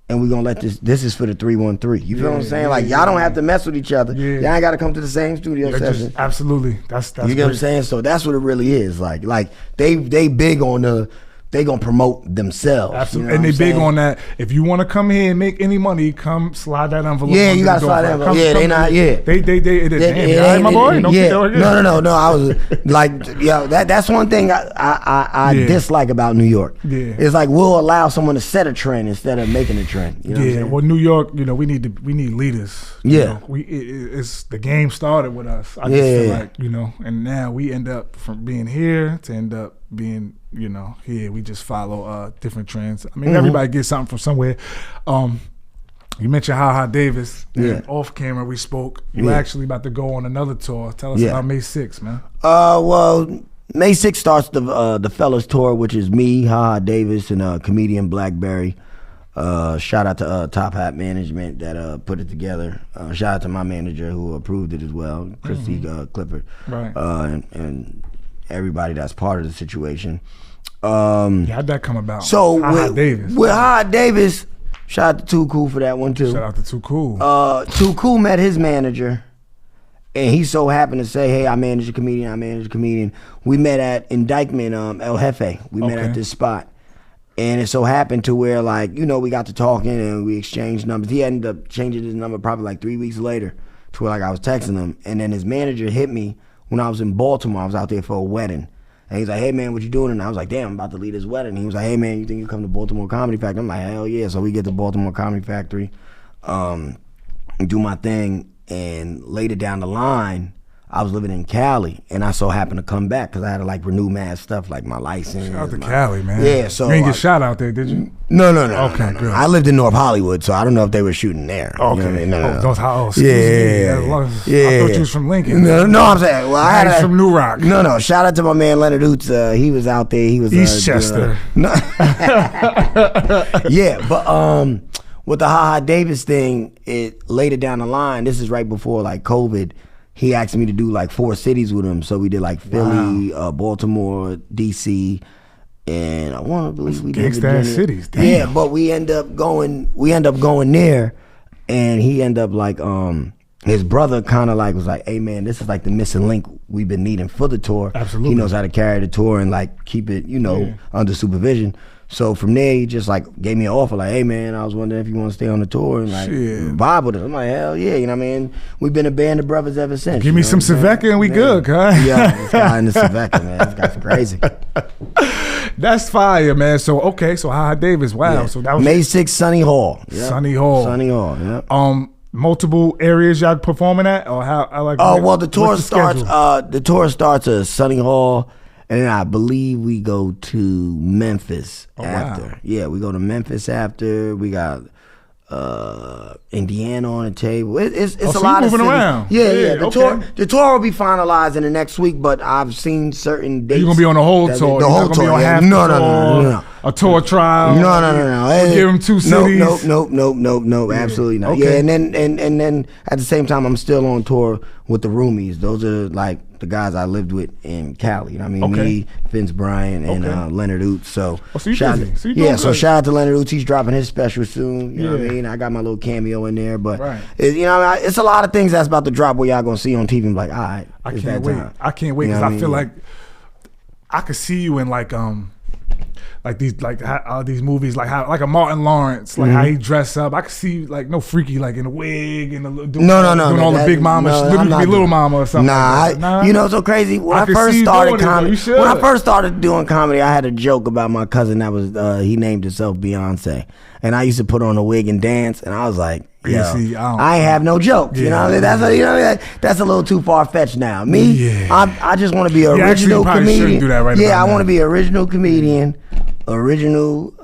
and we're gonna let this is for the 313. You feel what I'm saying? Like y'all don't have to mess with each other. Y'all ain't gotta come to the same studio session. Absolutely. That's you get what I'm saying? So that's what it really is. Like they big on they gonna promote themselves. Absolutely. And they big on that. If you want to come here and make any money, come slide that envelope. Yeah, you gotta slide that envelope. They not. Yeah, they my boy. No. I was like, that's one thing I dislike about New York. Yeah, it's like we'll allow someone to set a trend instead of making a trend. You know what I'm saying? Well, New York, we need leaders. Yeah, it's the game started with us. I just feel like and now we end up from being here to end up being here. We just follow different trends. I mean, everybody gets something from somewhere. You mentioned HaHa Davis. And off camera we spoke. You actually about to go on another tour. Tell us about May 6th, man. Well, May 6th starts the Fellas Tour, which is me, HaHa Davis, and comedian Blackberry. Shout out to Top Hat Management that put it together. Shout out to my manager who approved it as well, Christy Clifford. Right. And everybody that's part of the situation. How'd that come about? So Davis. With HaHa Davis, shout out to Too Cool for that one too. Shout out to Too Cool. Too Cool met his manager, and he so happened to say, "Hey, I manage a comedian." We met at Indictment, El Jefe. We met at this spot, and it so happened to where we got to talking and we exchanged numbers. He ended up changing his number probably like 3 weeks later, to where I was texting him, and then his manager hit me when I was in Baltimore. I was out there for a wedding. And he's like, hey man, what you doing? And I was like, damn, I'm about to leave this wedding. And he was like, hey man, you think you come to Baltimore Comedy Factory? I'm like, hell yeah. So we get to Baltimore Comedy Factory, do my thing, and later down the line, I was living in Cali, and I so happened to come back because I had to like renew mad stuff like my license. Shout out to Cali, man. Yeah, so you ain't get shot out there, did you? No. Okay, good. I lived in North Hollywood, so I don't know if they were shooting there. Okay. You know what I mean? No. Those houses. Yeah. I thought you was from Lincoln. No, I'm saying. Well, I had from New Rock. No. Shout out to my man Leonard Oots. He was out there. He was Eastchester. No. Yeah, but with the HaHa Davis thing, it later down the line. This is right before like COVID. He asked me to do like 4 cities with him, so we did like Philly, Baltimore, DC, and I want to believe we did Gangsta cities. Damn. Yeah, but we end up going there, and he ended up like his brother kind of like was like, hey man, this is like the missing link we've been needing for the tour. Absolutely, he knows how to carry the tour and like keep it, under supervision. So from there, he just like gave me an offer, like, hey man, I was wondering if you want to stay on the tour and like vibe with us. I'm like, hell yeah, you know what I mean? We've been a band of brothers ever since. Give me some Savecca and we good, huh? Yeah, this guy in the Savecca, man. This guy's crazy. That's fire, man. So HaHa Davis, wow. Yeah. So that was May 6th, Sunny Hall. Yep. Sunny Hall. Yeah. Multiple areas y'all performing at, or how? Well, the tour starts. The tour starts at Sunny Hall. And then I believe we go to Memphis after. Wow. Yeah, we go to Memphis after. We got Indiana on the table. It's a lot of cities. Around. Yeah. The okay. tour will be finalized in the next week, but I've seen certain dates. You're gonna be on the whole tour. The whole tour. No. A tour trial. No. Give them 2 cities. Nope. Absolutely not. Okay. Yeah, and then at the same time, I'm still on tour with the Roomies. Those are like the guys I lived with in Cali. You know what I mean? Okay. Me, Vince Bryan, and Leonard Oots. So you busy. So shout out to Leonard Oots. He's dropping his special soon. You know what I mean? I got my little cameo in there, but it's a lot of things that's about to drop where y'all gonna see on TV. I'm like, all right, I can't wait. I can't wait because I feel like I could see you in like these movies, like a Martin Lawrence, like how he dress up. I could see you like no freaky, like in a wig and doing all the big mama, literally Little Mama or something. Nah, you know what's so crazy? When I first started doing comedy, I had a joke about my cousin that was he named himself Beyonce, and I used to put on a wig and dance, and I was like, I ain't have no jokes. You know, that's a little too far fetched now. Me, I just want to be an original comedian. Do that right I want to be an original comedian, original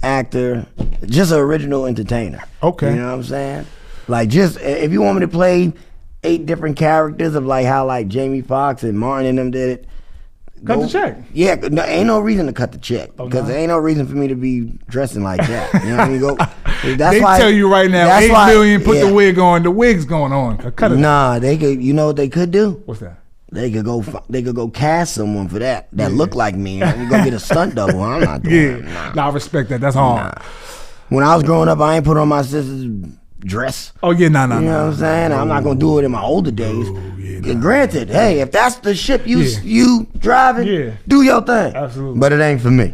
actor, just an original entertainer. Okay, you know what I'm saying? Like, just if you want me to play 8 different characters of like how like Jamie Foxx and Martin and them did it. Cut the check. Yeah, ain't no reason to cut the check because there ain't no reason for me to be dressing like that. You know what I mean? They tell you right now, 8 million. Put the wig on. The wig's going on. Cut it. Nah, they could. You know what they could do? What's that? They could go cast someone for that look like me and go get a stunt double. I'm not doing that. Nah, I respect that. That's hard. Nah. When I was growing up, I ain't put on my sister's dress. Oh yeah, nah. You know what I'm saying? I'm not gonna do it in my older days. Granted, hey, if that's the ship you driving, do your thing. Absolutely. But it ain't for me.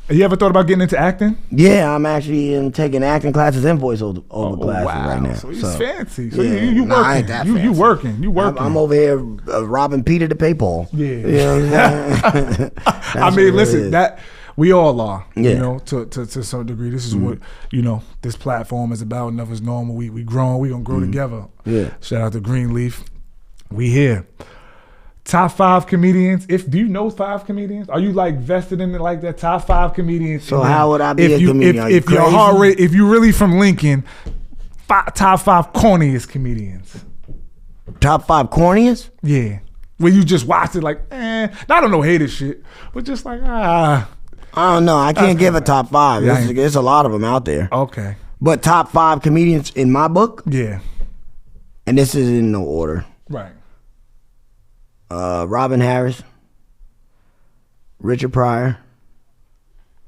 You ever thought about getting into acting? Yeah, I'm actually taking acting classes and voiceover classes right now. So he's fancy. So you working. I ain't that fancy. You working. I'm over here robbing Peter to pay Paul. Yeah. You know what I'm saying? I mean, listen, that we all are, you know, to some degree. This is what, this platform is about. Enough is normal. We growing. We gonna grow together. Yeah. Shout out to Greenleaf. We here. Top 5 comedians. Do you know 5 comedians? Are you like vested in it like that? Top 5 comedians. So how would I be a comedian? If your heart rate, if you really from Lincoln, top 5 corniest comedians. Top 5 corniest? Yeah. When you just watch it like, I don't know hater shit, but just like I don't know. I can't give a top 5. There's a lot of them out there. Okay. But top 5 comedians in my book? Yeah. And this is in no order. Right. Robin Harris, Richard Pryor.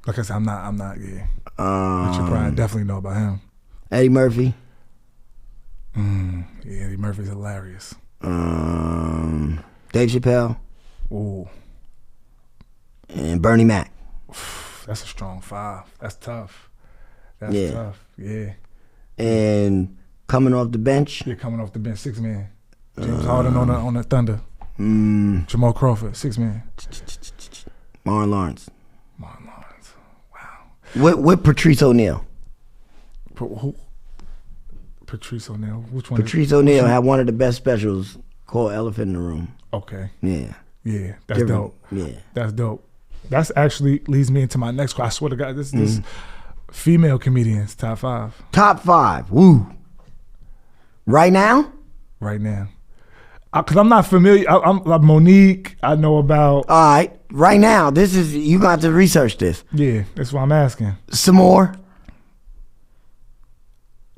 Like I said, I'm not. Richard Pryor, definitely know about him. Eddie Murphy. Yeah, Eddie Murphy's hilarious. Dave Chappelle. Ooh. And Bernie Mac. That's a strong 5. That's tough. That's tough. Yeah. And coming off the bench. Yeah, coming off the bench, 6 man. James Harden on the Thunder. Jamal Crawford, 6 man. Martin Lawrence. Martin Lawrence. Wow. With Patrice O'Neal. Who? Patrice O'Neal. Which one? Patrice O'Neal had one of the best specials called Elephant in the Room. Okay. Yeah. Yeah. That's dope. Yeah. That's dope. That's actually leads me into my next question. I swear to God, this female comedians, top 5. Top 5. Woo. Right now? Right now. Because I'm not familiar. I'm like Monique. I know about. All right. Right now, you got to research this. Yeah, that's what I'm asking. Some more.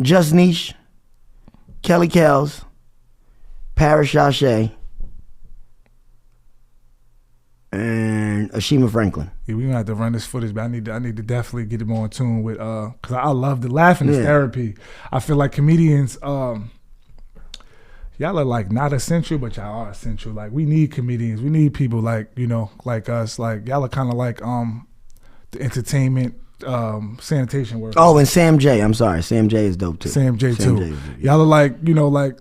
Just Niche. Kelly Kells. Paris Chaché. And Ashima Franklin. Yeah, we're gonna have to run this footage, but I need to definitely get more in tune with because I love the laughing is therapy. I feel like comedians, y'all are like not essential, but y'all are essential. Like we need comedians, we need people like like us. Like y'all are kind of like the entertainment sanitation workers. Oh, and Sam J. I'm sorry, Sam J. is dope too. Sam J. too. Y'all are like like.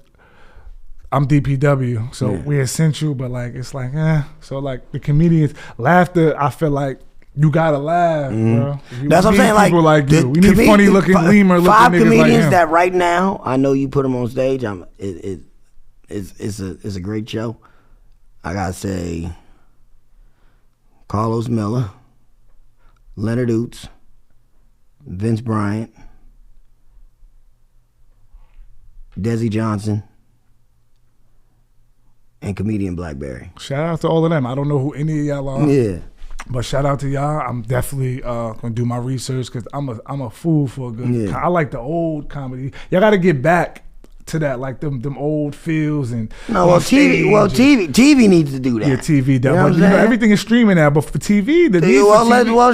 I'm DPW, so we're essential, but like it's like so like the comedians laughter. I feel like you gotta laugh, bro. That's what I'm saying. People like you. We need funny looking, lemur looking 5 niggas comedians like that right now I know you put them on stage. It's a great show. I gotta say, Carlos Miller, Leonard Oots, Vince Bryant, Desi Johnson. And comedian Blackberry. Shout out to all of them. I don't know who any of y'all are. Yeah. But shout out to y'all. I'm definitely gonna do my research because I'm a fool for a good. Yeah. I like the old comedy. Y'all got to get back to that, like them old feels and. No, well, TV needs to do that. Yeah, TV does. You know But everything is streaming now. But for TV,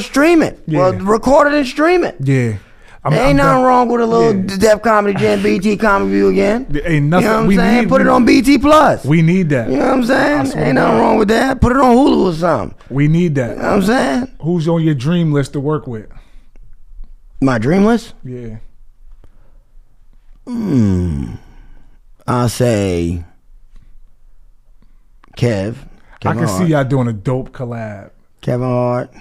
stream it. Yeah. Well, record it and stream it. Yeah. Ain't nothing wrong with a little Def Comedy Jam BT Comedy View again. There ain't nothing. You know what I'm saying? Put it on BT Plus. We need that. You know what I'm saying? Ain't nothing wrong with that. Put it on Hulu or something. We need that. You know what I'm saying? Who's on your dream list to work with? My dream list? Yeah. I'll say Kevin I can Hart. see y'all doing a dope collab. Kevin Hart.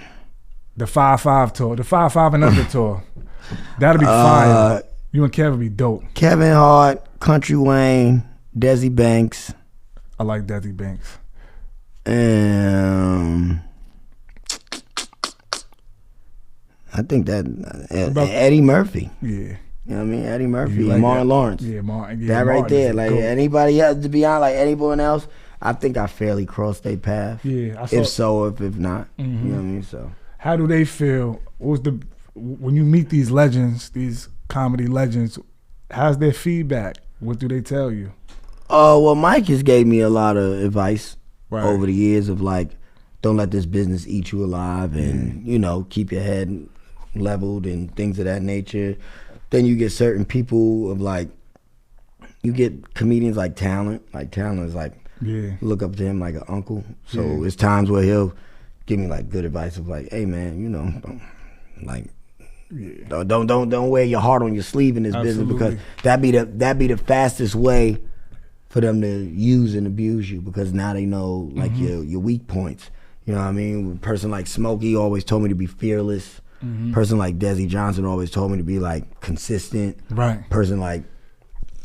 The 5-5 tour. The 5-5 and under tour. That'll be fire. You and Kevin be dope. Kevin Hart, Country Wayne, Desi Banks. I like Desi Banks. I think that Eddie Murphy. Yeah. You know what I mean? Eddie Murphy like and Martin that? Lawrence. Yeah, Martin. Yeah, that right Martin there. Like anybody else, to be honest, like anyone else, I think I fairly crossed their path. Yeah. If not. You know what I mean? So how do they feel? When you meet these legends, these comedy legends, how's their feedback? What do they tell you? Well, Mike has gave me a lot of advice over the years of like, don't let this business eat you alive, and keep your head leveled and things of that nature. Then you get certain people of like, you get comedians like Talent. Like Talent is like, look up to him like an uncle. So it's times where he'll give me like good advice of like, hey man, don't wear your heart on your sleeve in this business, because that'd be the fastest way for them to use and abuse you, because now they know like your weak points. You know what I mean? A person like Smokey always told me to be fearless. Person like Desi Johnson always told me to be like consistent. Right. Person like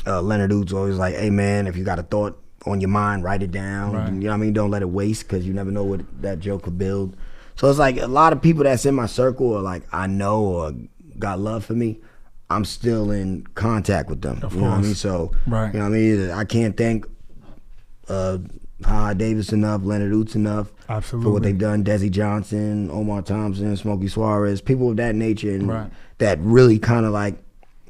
Leonard Oots always like, hey man, if you got a thought on your mind, write it down. Right. You know what I mean? Don't let it waste, because you never know what that joke could build. So it's like a lot of people that's in my circle, or like I know or got love for me, I'm still in contact with them. You know what I mean? So you know what I mean? I can't thank HaHa Davis enough, Leonard Oots enough for what they've done. Desi Johnson, Omar Thompson, Smokey Suarez, people of that nature, and that really kind of like,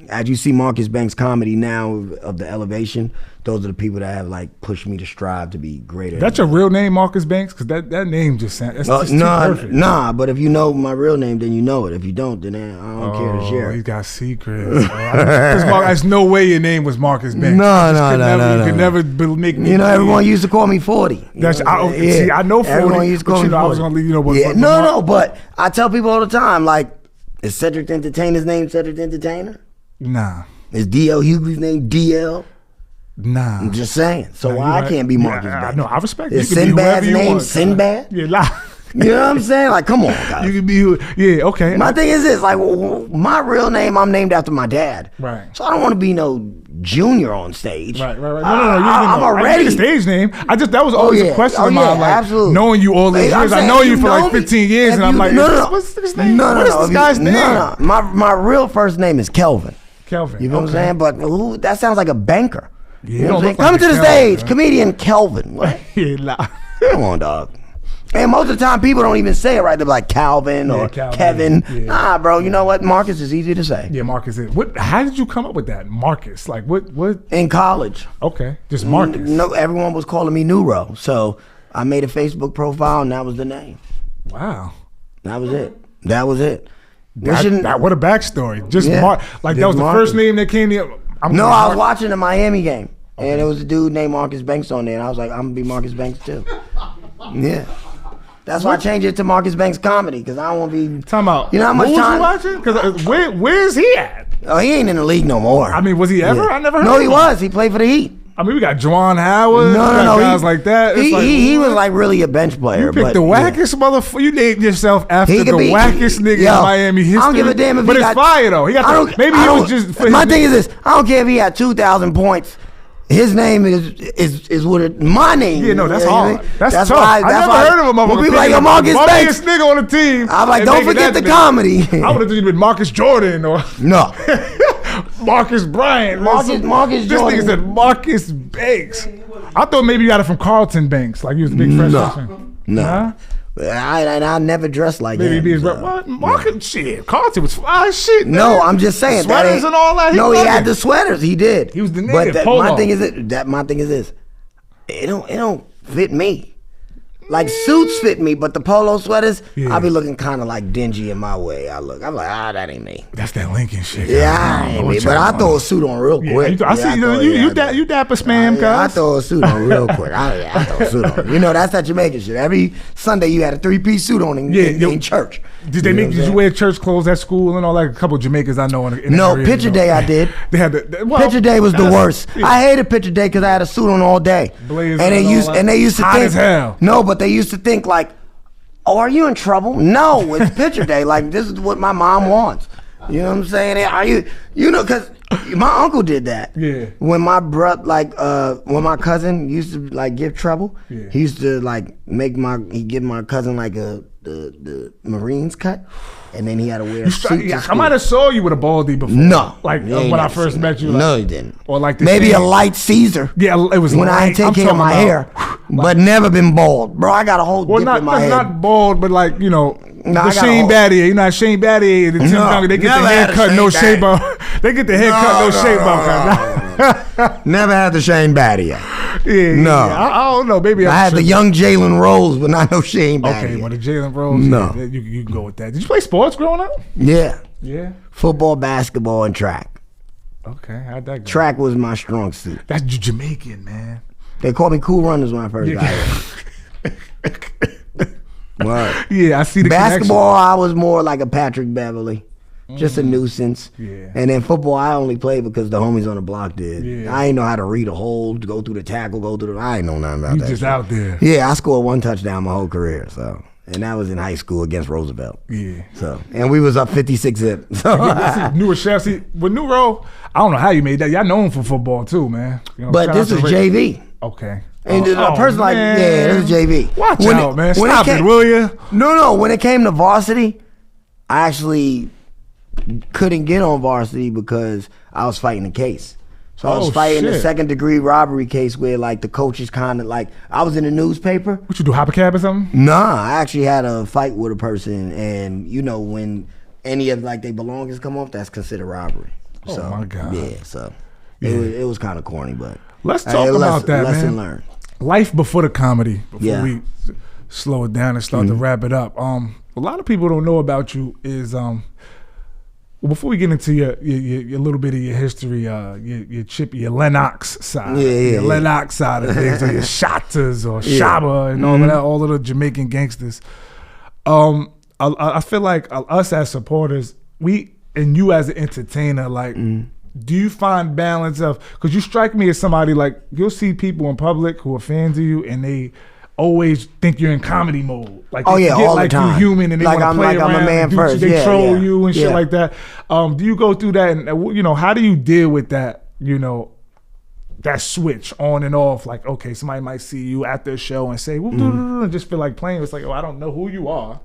as you see Marcus Banks' comedy now of the elevation, those are the people that have like pushed me to strive to be greater. That's your real name, Marcus Banks? Because that name just sounds too perfect. Nah, but if you know my real name, then you know it. If you don't, then I don't care to share it. He got secrets. There's no way your name was Marcus Banks. No. You could never make me. Everyone used to call me 40. I know 40. Everyone used to call me 40. I was gonna leave. But I tell people all the time, like, is Cedric the Entertainer's name Cedric the Entertainer? Nah. Is D.L. Hughley's name D.L.? Nah. I'm just saying. So why I can't be Marcus Banks? No, I respect it. Is Sinbad's name Sinbad? Yeah, You know what I'm saying? Like, come on, guys. You can be, yeah, okay. My thing is this, like, my real name, I'm named after my dad. Right. So I don't want to be no junior on stage. Right. No. I'm already a stage name. That was always a question of mine. Like, absolutely. Knowing you all these years, I know you for like 15 years, and I'm like, what's this name? No. What is this guy's name? No. My real first name is Kelvin. Kelvin. You know what I'm saying? But that sounds like a banker. Yeah, you know what I'm saying? like Coming to the Kelvin, stage, comedian Kelvin. What? Yeah, Come on, dog. And most of the time, people don't even say it right. They're like Calvin or Kevin. Yeah. Nah, bro. You know what? Marcus is easy to say. Yeah, Marcus is. How did you come up with that, Marcus? Like what? In college. Okay, just Marcus. No, everyone was calling me Neuro, so I made a Facebook profile, and that was the name. Wow. That was it. What a backstory. Just like that was the Marcus. first name that came to. I was watching the Miami game, and it was a dude named Marcus Banks on there, and I was like, I'm gonna be Marcus Banks too. Yeah. That's why I changed it to Marcus Banks Comedy, because I don't want to be... Talking about, you know how much time... you watching? Because where's he at? Oh, he ain't in the league no more. I mean, was he ever? Yeah. I never heard of him. No, he was. He played for the Heat. I mean, we got Juwan Howard. No. Guys like that. He was like really a bench player. You picked the wackest motherfucker. You named yourself after the wackest nigga in Miami history. I don't give a damn if but it's fire, though. Maybe he was just... My thing is this. I don't care if he had 2,000 points. His name is what my name. Yeah, no, that's hard. That's tough. I never heard of a motherfucker. People like Marcus Banks, nigga on the team. I'm like, don't forget the comedy. I would have thought you'd been Marcus Jordan or Marcus Bryant. Marcus Jordan. This nigga said Marcus Banks. I thought maybe you got it from Carlton Banks, like he was a big freshman. No. I never dressed like that. Maybe what? Market shit. Carlton was fly shit. Man. No, I'm just saying. Sweaters and all that. He had the sweaters. He did. He was the nigga. But my thing is this. It don't fit me. Like suits fit me, but the polo sweaters, I be looking kind of like dingy in my way. I'm like, that ain't me. That's that Lincoln shit. Yeah, ain't me. But I throw a suit on real quick. I see you dapper spam, cuz. I throw a suit on real quick. I throw a suit on. You know, that's that Jamaican shit. Every Sunday you had a 3-piece suit on in church. Did you wear church clothes at school and all that? A couple of Jamaicans I know in No, picture day I did. They had picture day was the worst. I hated picture day because I had a suit on all day. Blazing and they used to hot think as hell. No, but they used to think like, oh, are you in trouble? No, it's picture day. Like, this is what my mom wants. You know what I'm saying? Are you know, because my uncle did that. Yeah. When my when my cousin used to like give trouble, he used to like he'd give my cousin like the Marines cut, and then he had to wear a suit. I might have saw you with a baldy before. No, like when I first met you. Like, no, you didn't. Or like maybe a light Caesar. Yeah, it was when I ain't take care of my hair, but never been bald, bro. I got a whole dip in my head. Not bald, but like the Shane Battier. You know Shane Battier and Tim Duncan. They get the haircut, no shape out. They get the haircut, no shape out. Never had the Shane Battier. Yeah, no. I don't know. Maybe I had the young Jalen Rose, but not no Shane Battier. Okay, well the Jalen Rose. No, you can go with that. Did you play sports growing up? Yeah. Yeah. Football, basketball, and track. Okay, how'd that go? Track was my strong suit. That's Jamaican, man. They called me Cool Runners when I first got here. What? Yeah, I see the basketball. Connection. I was more like a Patrick Beverly. Just a nuisance. Yeah. And then football, I only played because the homies on the block did. Yeah. I ain't know how to read a hold, go through the tackle, I ain't know nothing about that. You just out there. Yeah, I scored 1 touchdown my whole career, so. And that was in high school against Roosevelt. Yeah. So, and we was up 56-zip. So. New Rochelle, see, with New Row, I don't know how you made that. Y'all known for football too, man. But this is JV. Okay. And a person like, this is JV. Watch out, man. Stop it, will you? No. When it came to varsity, I actually couldn't get on varsity because I was fighting a case. So I was fighting a 2nd-degree robbery case where like the coaches kind of like, I was in the newspaper. What you do, hop a cab or something? Nah, I actually had a fight with a person, and when any of like their belongings come off, that's considered robbery. Oh my God. Yeah, so it was kind of corny, but let's talk about that, man. Lesson learned. Life before the comedy, before we slow it down and start to wrap it up. A lot of people don't know about you is before we get into your little bit of your history, your Lennox side, your Lennox side of things, or your Shotters or Shaba and all of that, all of the Jamaican gangsters. I feel like us as supporters, and you as an entertainer, like, do you find balance of, because you strike me as somebody like, you'll see people in public who are fans of you and they always think you're in comedy mode. Like, oh they yeah, forget all like the time. you're human and they like want to play around. I'm a man and first. They troll you and shit yeah. like that. Do you go through that? And you know, how do you deal with that? You know, that switch on and off. Like, okay, somebody might see you after a show and say, and just feel like playing. It's like, oh, I don't know who you are.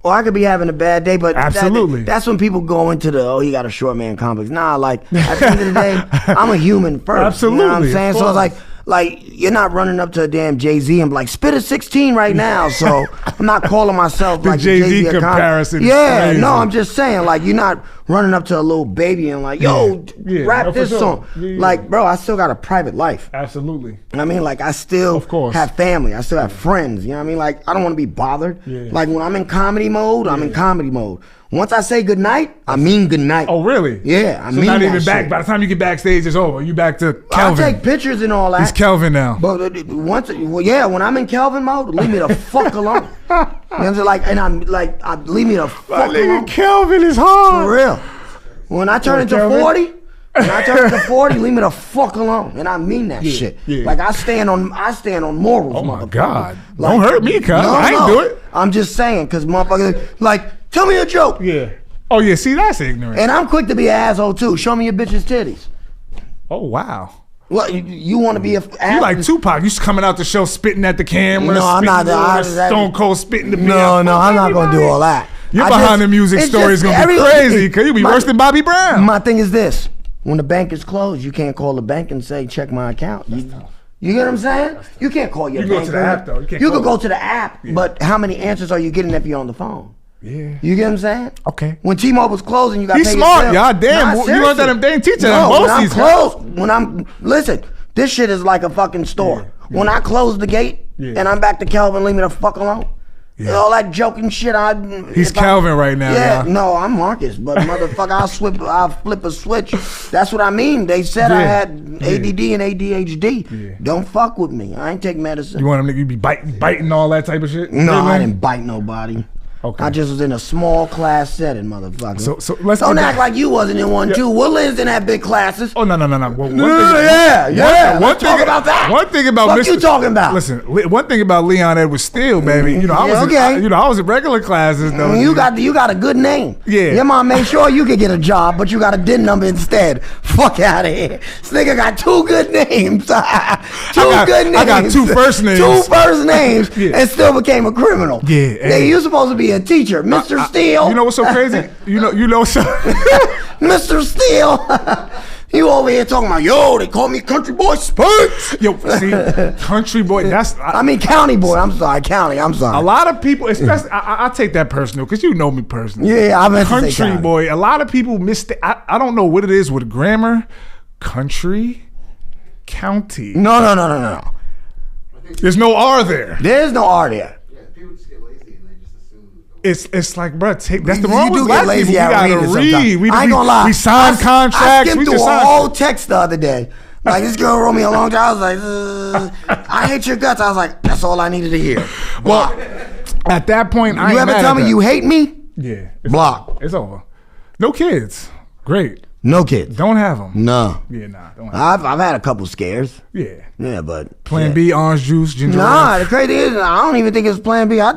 Or I could be having a bad day, but absolutely, that's when people go into the he got a short man complex. Nah, like at the end of the day, I'm a human first. Absolutely, you know what I'm saying. So it's like you're not running up to a damn Jay-Z and be like spit a 16 right now. So I'm not calling myself the like Jay-Z comparison. Yeah, no, I'm just saying like you're not running up to a little baby and like yo rap this song. Yeah. Like bro, I still got a private life. Absolutely. I mean, like I still have family. I still have friends. You know what I mean? Like I don't want to be bothered. Yeah. Like when I'm in comedy mode, I'm in comedy mode. Once I say good night, I mean good night. Oh really? Yeah, I so mean not that even shit. back. By the time you get backstage, it's over. You back to Kelvin. I take pictures and all that. He's Kelvin now. But when I'm in Kelvin mode, leave me the fuck alone. You know what I'm saying? Like, and I'm like, leave me the fuck alone. Kelvin is hard. For real. When I turn into 40, leave me the fuck alone, and I mean that shit. Yeah. Like I stand on morals. Oh my god! Like, don't hurt me, cuz I ain't do it. I'm just saying, cause motherfuckers like tell me a joke. Yeah. Oh yeah. See, that's ignorant. And I'm quick to be an asshole too. Show me your bitch's titties. Oh wow. Well, you want to be a you like Tupac? You coming out the show spitting at the camera? No, I'm not. Stone Cold spitting the beat. No, I'm not gonna do all that. Your behind the music story is gonna be crazy because you be worse than Bobby Brown. My thing is this: when the bank is closed, you can't call the bank and say, check my account. You get what I'm saying? You can't call your bank. You go to the app though. You can go to the app, but how many answers are you getting if you're on the phone? Yeah. You get what I'm saying? Okay. When T-Mobile's closing, you got to pay He's smart, your y'all. Damn, you learned that damn teacher. No, when I'm listen, this shit is like a fucking store. Yeah. When I close the gate and I'm back to Kelvin, leave me the fuck alone. Yeah. All that joking shit. He's Calvin right now. Yeah, no, I'm Marcus, but motherfucker, I'll flip a switch. That's what I mean. They said I had ADD and ADHD. Yeah. Don't fuck with me. I ain't take medicine. You want him to be biting all that type of shit? No, I didn't bite nobody. Okay. I just was in a small class setting, motherfucker. So let's don't act like you wasn't in one too. Woodlands in that big classes. Oh no. Well, One thing about that. One thing about what you talking about? Listen, one thing about Leon Edwards Steele, baby. You know, I was in regular classes though. You got a good name. Yeah. Your mom made sure you could get a job, but you got a DIN number instead. Fuck out of here. This nigga got two good names. Good names. I got two first names. And still became a criminal. Yeah. Hey, you supposed to be a teacher, Mr. Steele. You know what's so crazy? you know so Mr. Steele. You over here talking about, yo, they call me country boy Spurts. Yo, see, country boy, I mean county boy, I'm sorry. A lot of people, especially, I take that personal, because you know me personally. Yeah, I meant country to say boy, a lot of people mistake, I don't know what it is with grammar, country, county. No. There's no R there. There's no R there. It's like, bro, that's the wrong with black people. We gotta read. I ain't gonna lie. We sign contracts. I skimmed through a whole text the other day. Like, this girl wrote me a long time. I was like, I hate your guts. I was like, that's all I needed to hear. Well, at that point, you ever tell me you hate me? Yeah. Block. It's over. No kids. Great. No kids. Don't have them. No. Yeah, nah. Don't have I've had a couple scares. Yeah, but Plan B, orange juice, ginger ale. Nah, the crazy is, I don't even think it's Plan B. I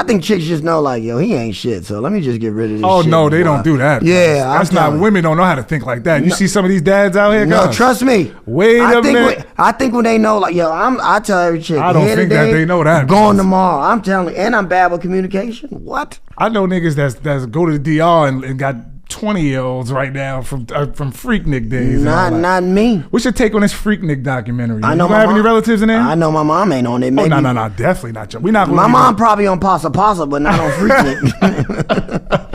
think chicks just know, like, yo, he ain't shit, so let me just get rid of this shit. Oh, no, they don't do that. Yeah, that's not, women don't know how to think like that. You see some of these dads out here? No, trust me. Wait a minute. I think when they know, like, yo, I tell every chick, I don't think that they know that. I'm going tomorrow. I'm telling you, and I'm bad with communication. What? I know niggas that's go to the DR and got 20-year-olds right now from Freaknik days. Not me. What's your take on this Freaknik documentary? I know you have any relatives in there? I know my mom ain't on it. Maybe. Oh, no, definitely not. We not. My mom probably on Pasa, but not on Freaknik.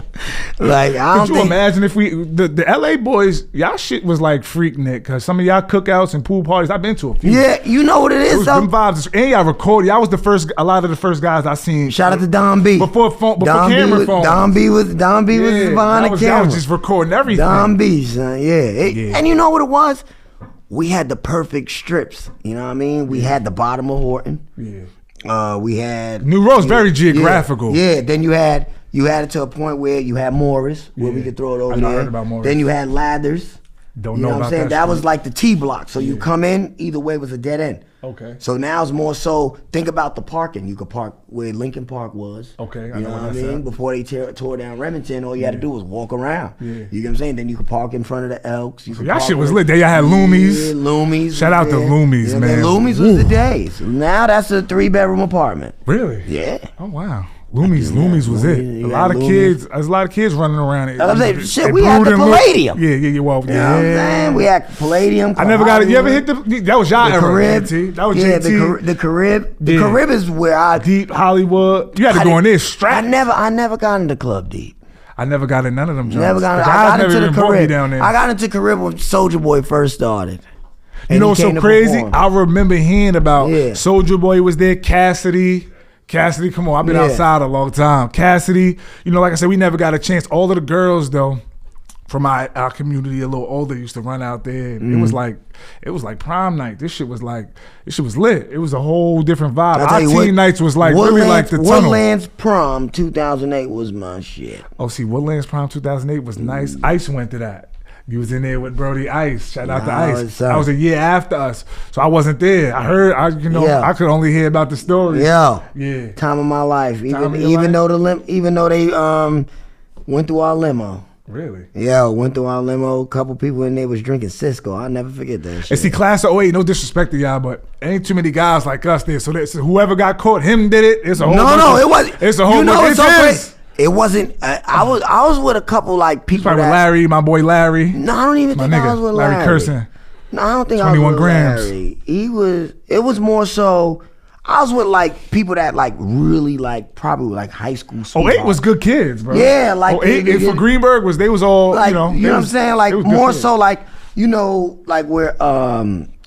Like, I don't Could you imagine if the LA boys, y'all shit was like Freaknik, because some of y'all cookouts and pool parties, I've been to a few. Yeah, you know what it is, though? Them vibes, and y'all recorded. Y'all was a lot of the first guys I seen. Shout out to Don B. Before camera phones. Don B was behind the camera. I was just recording everything. Don B, son, yeah. And you know what it was? We had the perfect strips. You know what I mean? We had the bottom of Horton. Yeah. We had New Road's very geographical. Yeah. Then you had it to a point where you had Morris, where we could throw it over there. I heard about Morris. Then you had Ladders. Don't know what I'm saying? That was like the T block. So you come in, either way was a dead end. Okay. So now it's more so, think about the parking. You could park where Lincoln Park was. Okay, You know what I mean? Before they tore down Remington, all you had to do was walk around. Yeah. You get what I'm saying? Then you could park in front of the Elks. You could Y'all park shit was where- lit. They had Loomies. Yeah, Loomies. Shout out to there. Loomies, Yeah, man. Loomies was the days. Now that's a 3-bedroom apartment. Really? Yeah. Oh wow. Loomies was it. Loomies, A you lot got of Loomies. kids. There's a lot of kids running around. I'm saying, shit, They we had the brewed and lit. Palladium. Yeah. Well, You know what I'm saying? We had Palladium. I never got it. You ever hit the? That was y'all the era. Carib? JT. That was yeah, JT. the Carib. The Yeah. Carib is where I Deep Hollywood. You had to go in there strapped. I never got into Club Deep. I never got in none of them jobs. Never got. The I guys got never into the even brought me Carib. down there. I got into Carib when Soulja Boy first started. You And know he what's so came to crazy? perform. I remember hearing about Yeah. Soulja Boy was there, Cassidy, come on, I've been Yeah. outside a long time. Cassidy, you know, like I said, we never got a chance. All of the girls though, from our community a little older used to run out there. Mm-hmm. It was like prom night. This shit was lit. It was a whole different vibe. I'll Our tell you teen what, nights was like really like the tunnel. Woodlands Prom 2008 was my shit. Oh, see, Woodlands Prom 2008 was nice. Ice went to that. You was in there with Brody Ice. Shout out to Ice. That was a year after us, so I wasn't there. I heard, I could only hear about the story. Yeah. Yeah. Time of my life. Time of your Even life? though they went through our limo. Really? Yeah, went through our limo. A couple people in there was drinking Cisco. I'll never forget that shit. And see, class of 08, no disrespect to y'all, but ain't too many guys like us there. So whoever got caught, him did it. It's a whole it wasn't. It's a whole it's so bunch. crazy. It wasn't. I was with a couple like people. Probably with Larry, my boy Larry. No, I don't even My think I was nigga, with Larry Larry. Curson. No, I don't think I was 21 with grams. Larry. It was more so. I was with like people that like really like probably like high school. 08 was good kids, bro. Yeah, like 08 and for Greenberg they was all like you know. You know what I'm saying? Like they was good more kids. so like like where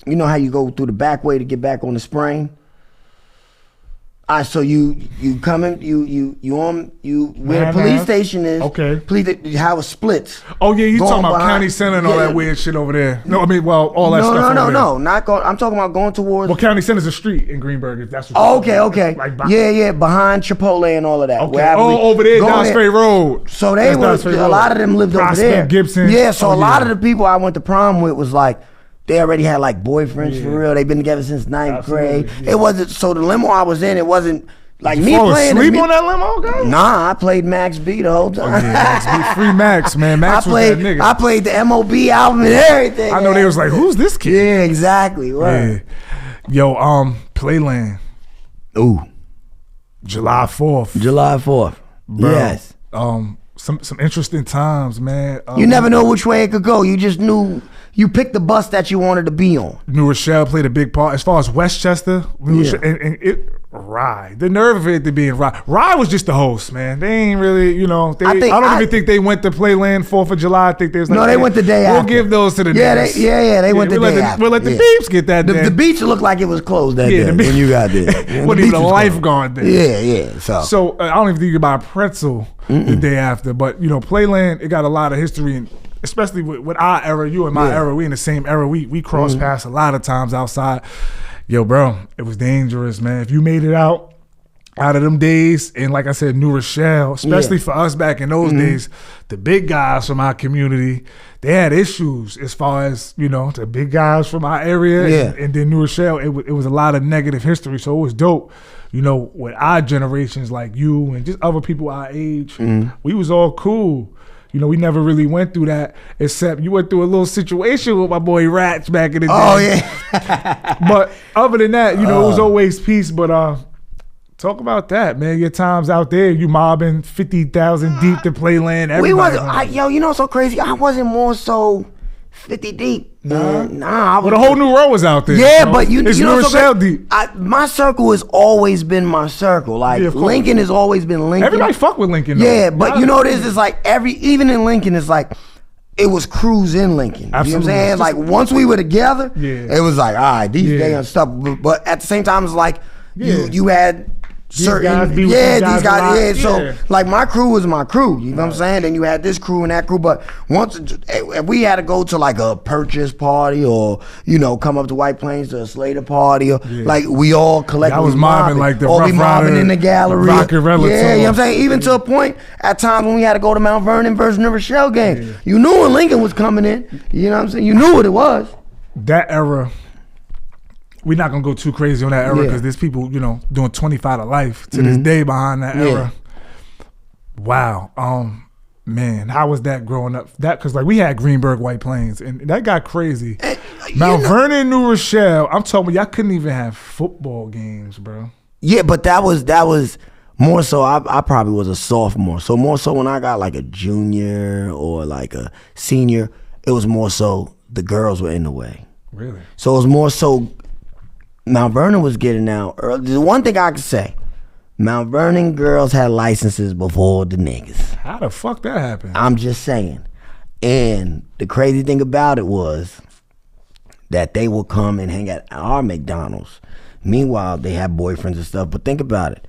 you know how you go through the back way to get back on the spring. So you coming where the police station is. Okay. How it splits. Oh yeah, you Going talking about behind- County Center and all yeah. that weird shit over there. No, I mean, well, all that stuff over there. No, not going. I'm talking about going towards. Well, County Center's a street in Greenberg, if that's what Okay. Like, Yeah, behind Chipotle and all of that. Okay. Over there, Don Spray Road. So they That's were Don Spray a lot of them lived Prospect, over there. Gibson. Yeah, so Oh, a lot yeah. of the people I went to prom with was like, they already had like boyfriends for real. They've been together since ninth Absolutely, grade. yeah. It wasn't, so the limo I was in, it wasn't like You me fall playing. asleep on that limo, guy? Nah, I played Max B the whole time. Yeah, Max B. Free Max, man. Max was that nigga. I played the MOB album and everything. I know they was like, who's this kid? Yeah, exactly. Right. Yeah. Yo, Playland, Ooh, July 4th. July 4th. Bro, Yes. Some interesting times, man. You never know which way it could go. You just knew you picked the bus that you wanted to be on. New Rochelle played a big part. As far as Westchester, and it Rye. The nerve of it to be in Rye. Rye was just the host, man. They ain't really, I don't even think they went to Playland 4th of July. I think they was like, No, they went the day after. We'll give those to the niggas. They went the day after. We'll let the Yeah. peeps get that day. The beach looked like it was closed that Yeah, day the when you got there. Yeah, Wasn't the even beach a was lifeguard closed. there. Yeah. So I don't even think you could buy a pretzel the day after. But Playland, it got a lot of history, and especially with our era, you and my era, we in the same era. We crossed paths a lot of times outside. Yo, bro, it was dangerous, man. If you made it out of them days, and like I said, New Rochelle, especially for us back in those days, the big guys from our community, they had issues as far as, the big guys from our area, and then New Rochelle, it was a lot of negative history, so it was dope. With our generations like you and just other people our age, we was all cool. We never really went through that, except you went through a little situation with my boy Rats back in the day. Oh, yeah. But other than that, it was always peace. But talk about that, man. Your times out there, you mobbing 50,000 deep to Playland. We Everybody. wasn't, what's so crazy? I wasn't more so 50 deep. Nah. But the whole new row was out there. Yeah, but it's New Rochelle deep. My circle has always been my circle. Like Lincoln has always been Lincoln. Everybody fuck with Lincoln, though. Yeah, but it's like even in Lincoln, it's like it was crews in Lincoln. Absolutely. You know what I'm saying? Like once we were together, it was like, all right, they unstoppable. But at the same time, it's like you had certain these guys. So like my crew was my crew. You know what I'm saying? Then you had this crew and that crew. But once if we had to go to like a purchase party or come up to White Plains to a Slater party or like we all collectively I was mobbing like the or Rough we mobbing Rider, in the gallery. Rockefeller Yeah, tour. you know what I'm saying? Even to a point at times when we had to go to Mount Vernon versus New Rochelle games. You knew when Lincoln was coming in. You know what I'm saying? You knew what it was. That era we're not gonna go too crazy on that era because there's people, doing 25 to life to this day behind that era. Wow. Man, how was that growing up? That because like we had Greenberg, White Plains, and that got crazy. Mount Vernon, New Rochelle. I'm talking, y'all couldn't even have football games, bro. Yeah, but that was more so. I probably was a sophomore, so more so when I got like a junior or like a senior, it was more so the girls were in the way. Really? So it was more so Mount Vernon was getting out early. The one thing I can say, Mount Vernon girls had licenses before the niggas. How the fuck that happened? I'm just saying. And the crazy thing about it was that they would come and hang at our McDonald's. Meanwhile, they had boyfriends and stuff. But think about it.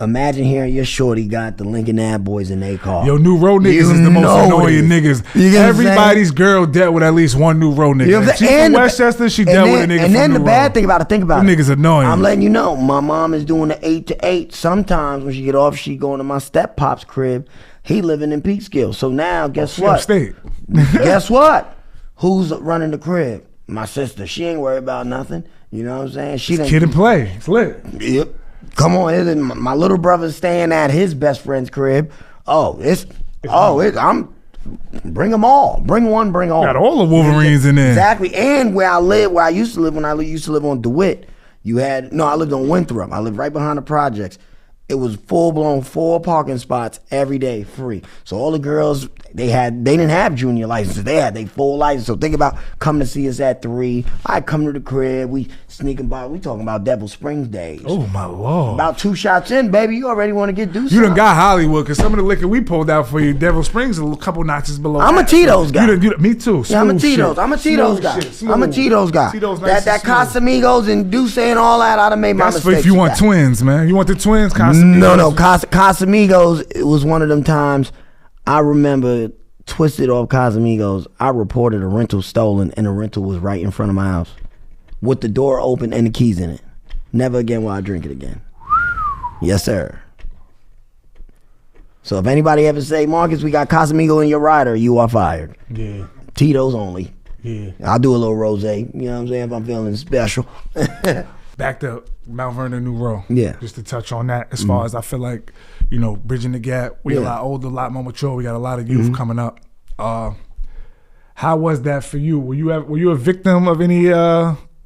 Imagine hearing your shorty got the Lincoln Ave boys in their car. Yo, New Row niggas is the most annoying niggas. Everybody's girl dealt with at least one New Row nigga. You know she from Westchester, she dealt with a nigga from New Row. And then the bad thing about it, think about it. Them niggas annoying. I'm letting you know, my mom is doing the 8 to 8. Sometimes when she get off, she going to my step pop's crib. He living in Peekskill. So now, guess what? Upstate. Guess what? Who's running the crib? My sister. She ain't worried about nothing. You know what I'm saying? She Kid and play. It's lit. Yep. Come on, my little brother's staying at his best friend's crib. I'm bring them all. Bring one, bring all. Got all the Wolverines in there. Exactly. And where I used to live, when I used to live on DeWitt, I lived on Winthrop. I lived right behind the projects. It was full blown 4 parking spots every day, free. So all the girls, they didn't have junior licenses. They had their full license. So think about coming to see us at 3. I come to the crib. We sneaking by. We talking about Devil Springs days. Oh my Lord! About 2 shots in, baby, you already want to get deuce. You done got Hollywood because some of the liquor we pulled out for you, Devil Springs, a couple notches below. I'm a Tito's guy. Me too. Yeah, I'm a Tito's. I'm a Tito's guy. I'm a Tito's guy. That Casamigos and Deuce and all that, I'd have made my mistakes. That's if you want twins, man. You want the twins, Casamigos? No. Casamigos, it was one of them times. I remember twisted off Casamigos. I reported a rental stolen, and the rental was right in front of my house with the door open and the keys in it. Never again will I drink it again. Yes, sir. So if anybody ever say, Marcus, we got Casamigo in your rider, you are fired. Yeah. Tito's only. Yeah. I'll do a little rosé. You know what I'm saying? If I'm feeling special. Back to Mount Vernon, New Row. Yeah. Just to touch on that, as far as I feel like, bridging the gap. We a lot older, a lot more mature. We got a lot of youth coming up. How was that for you? Were you a victim of any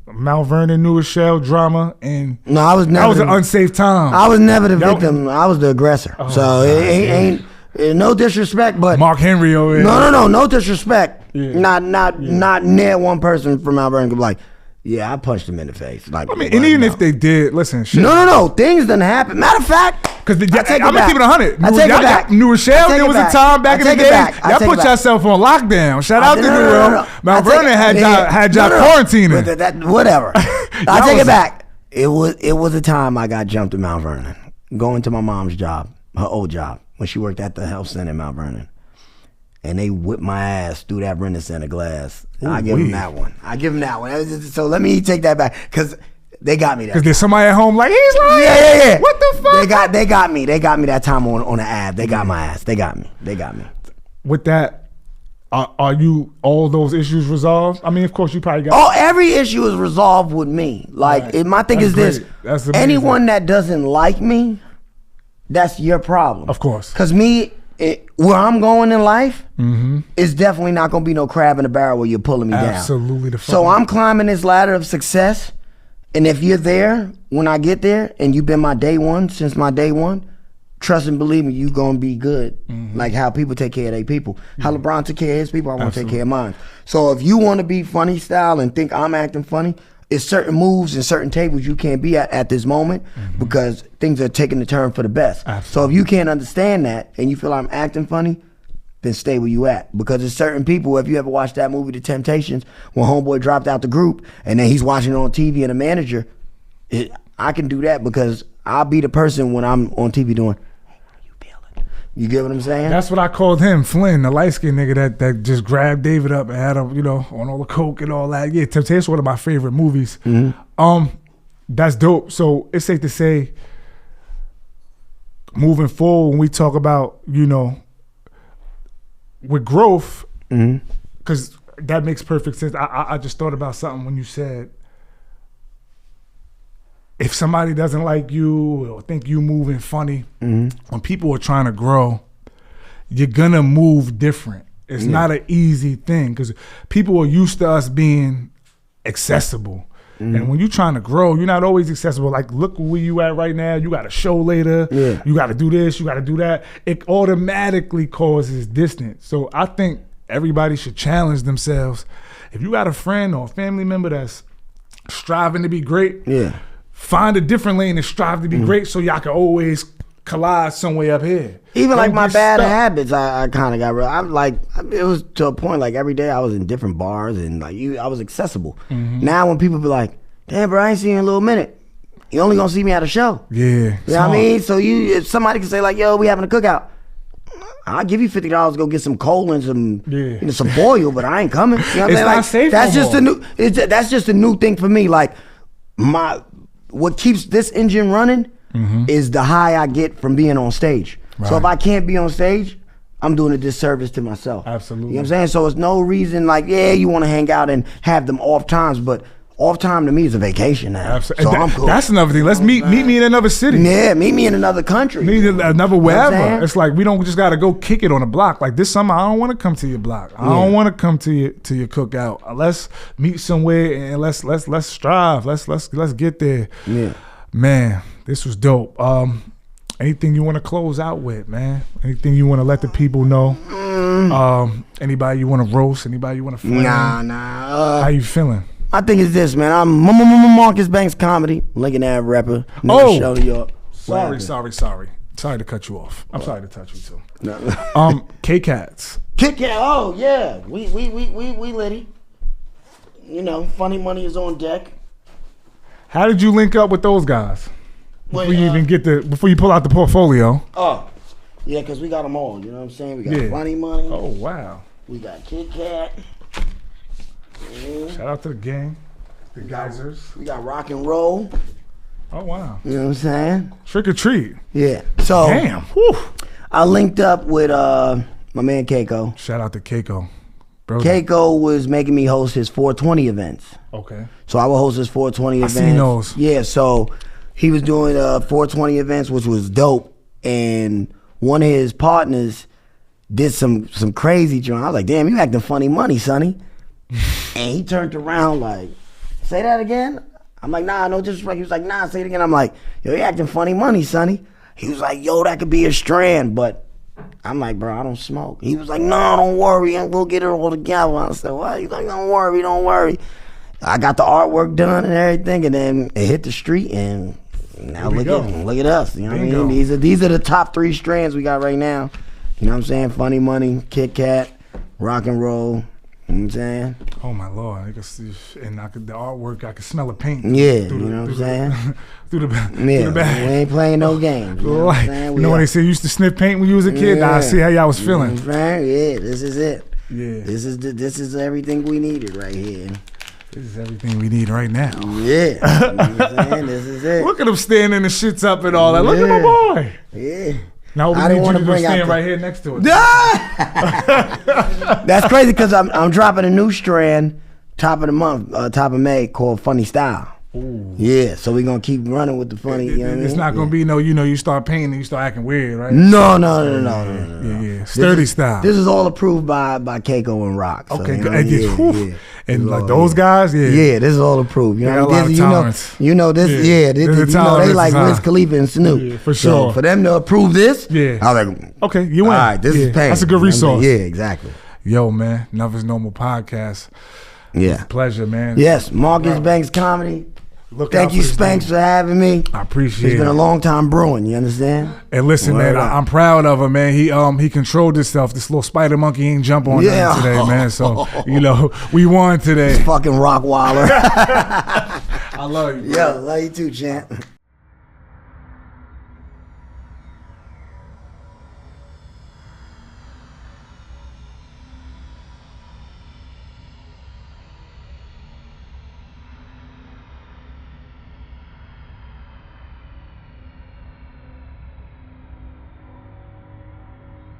Mount Vernon, New Rochelle drama? And no, I was never. That was an unsafe time. I was never the victim. I was the aggressor. Oh, so it ain't no disrespect, but Mark Henry over here. No disrespect. Yeah. Not near one person from Mount Vernon could be like, yeah, I punched him in the face. Like, and even if they did, listen, shit. No, things didn't happen. Matter of fact, because I'm gonna keep it 100. I take it back. New Rochelle, there was a time back in the day. Y'all put yourself on lockdown. Shout out to New Row. Mount Vernon had y'all quarantining. Whatever. I take it back. It was a time I got jumped in Mount Vernon, going to my mom's job, her old job, when she worked at the health center in Mount Vernon. And they whipped my ass through that Render Center glass. I give them that one. So let me take that back, because they got me that. Because there's somebody at home like, he's lying. Yeah. What the fuck? They got me. They got me that time on the Ave. They got my ass. They got me. With that, are you all those issues resolved? I mean, of course, you probably got. Every issue is resolved with me. Like, my thing is this: anyone that doesn't like me, that's your problem. Of course. Because where I'm going in life is definitely not going to be no crab in the barrel where you're pulling me down. Absolutely. So I'm climbing this ladder of success, and if you're there when I get there, and you've been my day one since my day one, trust and believe me, you're going to be good. Like how people take care of their people. How LeBron took care of his people, I want to take care of mine. So if you want to be funny style and think I'm acting funny, it's certain moves and certain tables you can't be at this moment, because things are taking a turn for the best. Absolutely. So if you can't understand that and you feel I'm acting funny, then stay where you at. Because there's certain people, if you ever watched that movie The Temptations, when homeboy dropped out the group and then he's watching it on TV and a manager, I can do that because I'll be the person when I'm on TV doing, you get what I'm saying? That's what I called him, Flynn, the light-skinned nigga that just grabbed David up and had him, on all the coke and all that. Yeah, Temptation's one of my favorite movies. That's dope. So it's safe to say, moving forward, when we talk about, with growth, because that makes perfect sense. I just thought about something when you said if somebody doesn't like you or think you moving funny, when people are trying to grow, you're gonna move different. It's not an easy thing because people are used to us being accessible. And when you're trying to grow, you're not always accessible. Like, look where you at right now. You got a show later. Yeah. You got to do this. You got to do that. It automatically causes distance. So I think everybody should challenge themselves. If you got a friend or a family member that's striving to be great, find a different lane and strive to be great so y'all can always collide somewhere up here. Even like my bad habits, I kind of got real. I'm like, it was to a point like every day I was in different bars and like I was accessible. Now when people be like, damn bro, I ain't seen you in a little minute. You only gonna see me at a show. Yeah. You know what I mean? So if somebody can say like, yo, we having a cookout, I'll give you $50 to go get some coal and some some oil, but I ain't coming. You know what I'm saying? Not safe that's no just more. a new. That's just a new thing for me. Like what keeps this engine running is the high I get from being on stage. Right. So if I can't be on stage, I'm doing a disservice to myself. Absolutely. You know what I'm saying? So it's no reason like, you want to hang out and have them off times, but off time to me is a vacation now. Absolutely. So I'm cool. That's another thing. Let's meet me in another city. Yeah, meet me in another country. Meet in another wherever. You know what I'm saying? It's like we don't just gotta go kick it on the block. Like this summer, I don't want to come to your block. I don't want to come to your cookout. Let's meet somewhere and let's strive. Let's get there. Yeah, man, this was dope. Anything you want to close out with, man? Anything you want to let the people know? Anybody you want to roast? Anybody you want to flame? Nah. How you feeling? I think it's this, man. I'm Marcus Banks Comedy, Lincoln Ave rapper. Rochelle, New York. Sorry to cut you off. I'm sorry to touch you too. No. K-Cats. K-Cat. Oh yeah, we litty. You know, Funny Money is on deck. How did you link up with those guys? Before you pull out the portfolio. Oh, yeah, because we got them all. You know what I'm saying? We got Funny Money. Oh, wow. We got Kit Kat. Shout out to the gang, the Geysers. We got Rock and Roll. Oh, wow. You know what I'm saying? Trick or Treat. Yeah. So, damn. Whew. I linked up with my man Keiko. Shout out to Keiko. Bro. Keiko was making me host his 420 events. Okay. So I would host his 420 events. I seen those. Yeah, so he was doing 420 events, which was dope. And one of his partners did some crazy joint. I was like, damn, you acting Funny Money, sonny. And he turned around like, say that again? I'm like, nah, no disrespect. He was like, nah, say it again. I'm like, yo, you acting Funny Money, sonny. He was like, yo, that could be a strand, but I'm like, bro, I don't smoke. He was like, no, don't worry, we'll get it all together. I said, what? He's like, don't worry. I got the artwork done and everything, and then it hit the street, and now look at us. You know what I mean? These are the top 3 strands we got right now. You know what I'm saying? Funny Money, Kit Kat, Rock and Roll. You know what I'm saying? Oh my Lord! I could see, and the artwork. I could smell the paint. Yeah, you know what I'm saying? Through the bag. We ain't playing no games. You know what I'm saying? You know when they say you used to sniff paint when you was a kid? Now I see how y'all was feeling. Right? Yeah, this is it. Yeah, this is everything we needed right here. This is everything we need right now. Yeah, you know what I'm saying? This is it. Look at him standing the shits up and all that. Look at my boy. Yeah. Now we need you to stand right here next to it. That's crazy because I'm dropping a new strand top of the month, top of May, called Funny Style. Ooh. Yeah, so we're gonna keep running with the funny. You know what I mean? It's not gonna be no, you start painting and you start acting weird, right? No. Yeah. Sturdy style. This is all approved by Keiko and Rock. So, okay, you know, yeah. And like those guys, yeah, this is all approved. You know, this, you know this, they like Wiz Khalifa and Snoop. Yeah, for sure. So for them to approve this, I was like, okay, you win. All right, this is pain. That's a good resource. Yeah, exactly. Yo, man, Nothing's Normal podcast. Yeah, it's a pleasure, man. Yes, Marcus Banks Comedy. Thank you, Spanks, for having me. I appreciate it. It's been a long time brewing, you understand? And listen, man, I'm proud of him, man. He controlled himself. This little spider monkey ain't jump on nothing today, man. So, we won today. This fucking Rockwaller. I love you, bro. Yo, love you too, champ.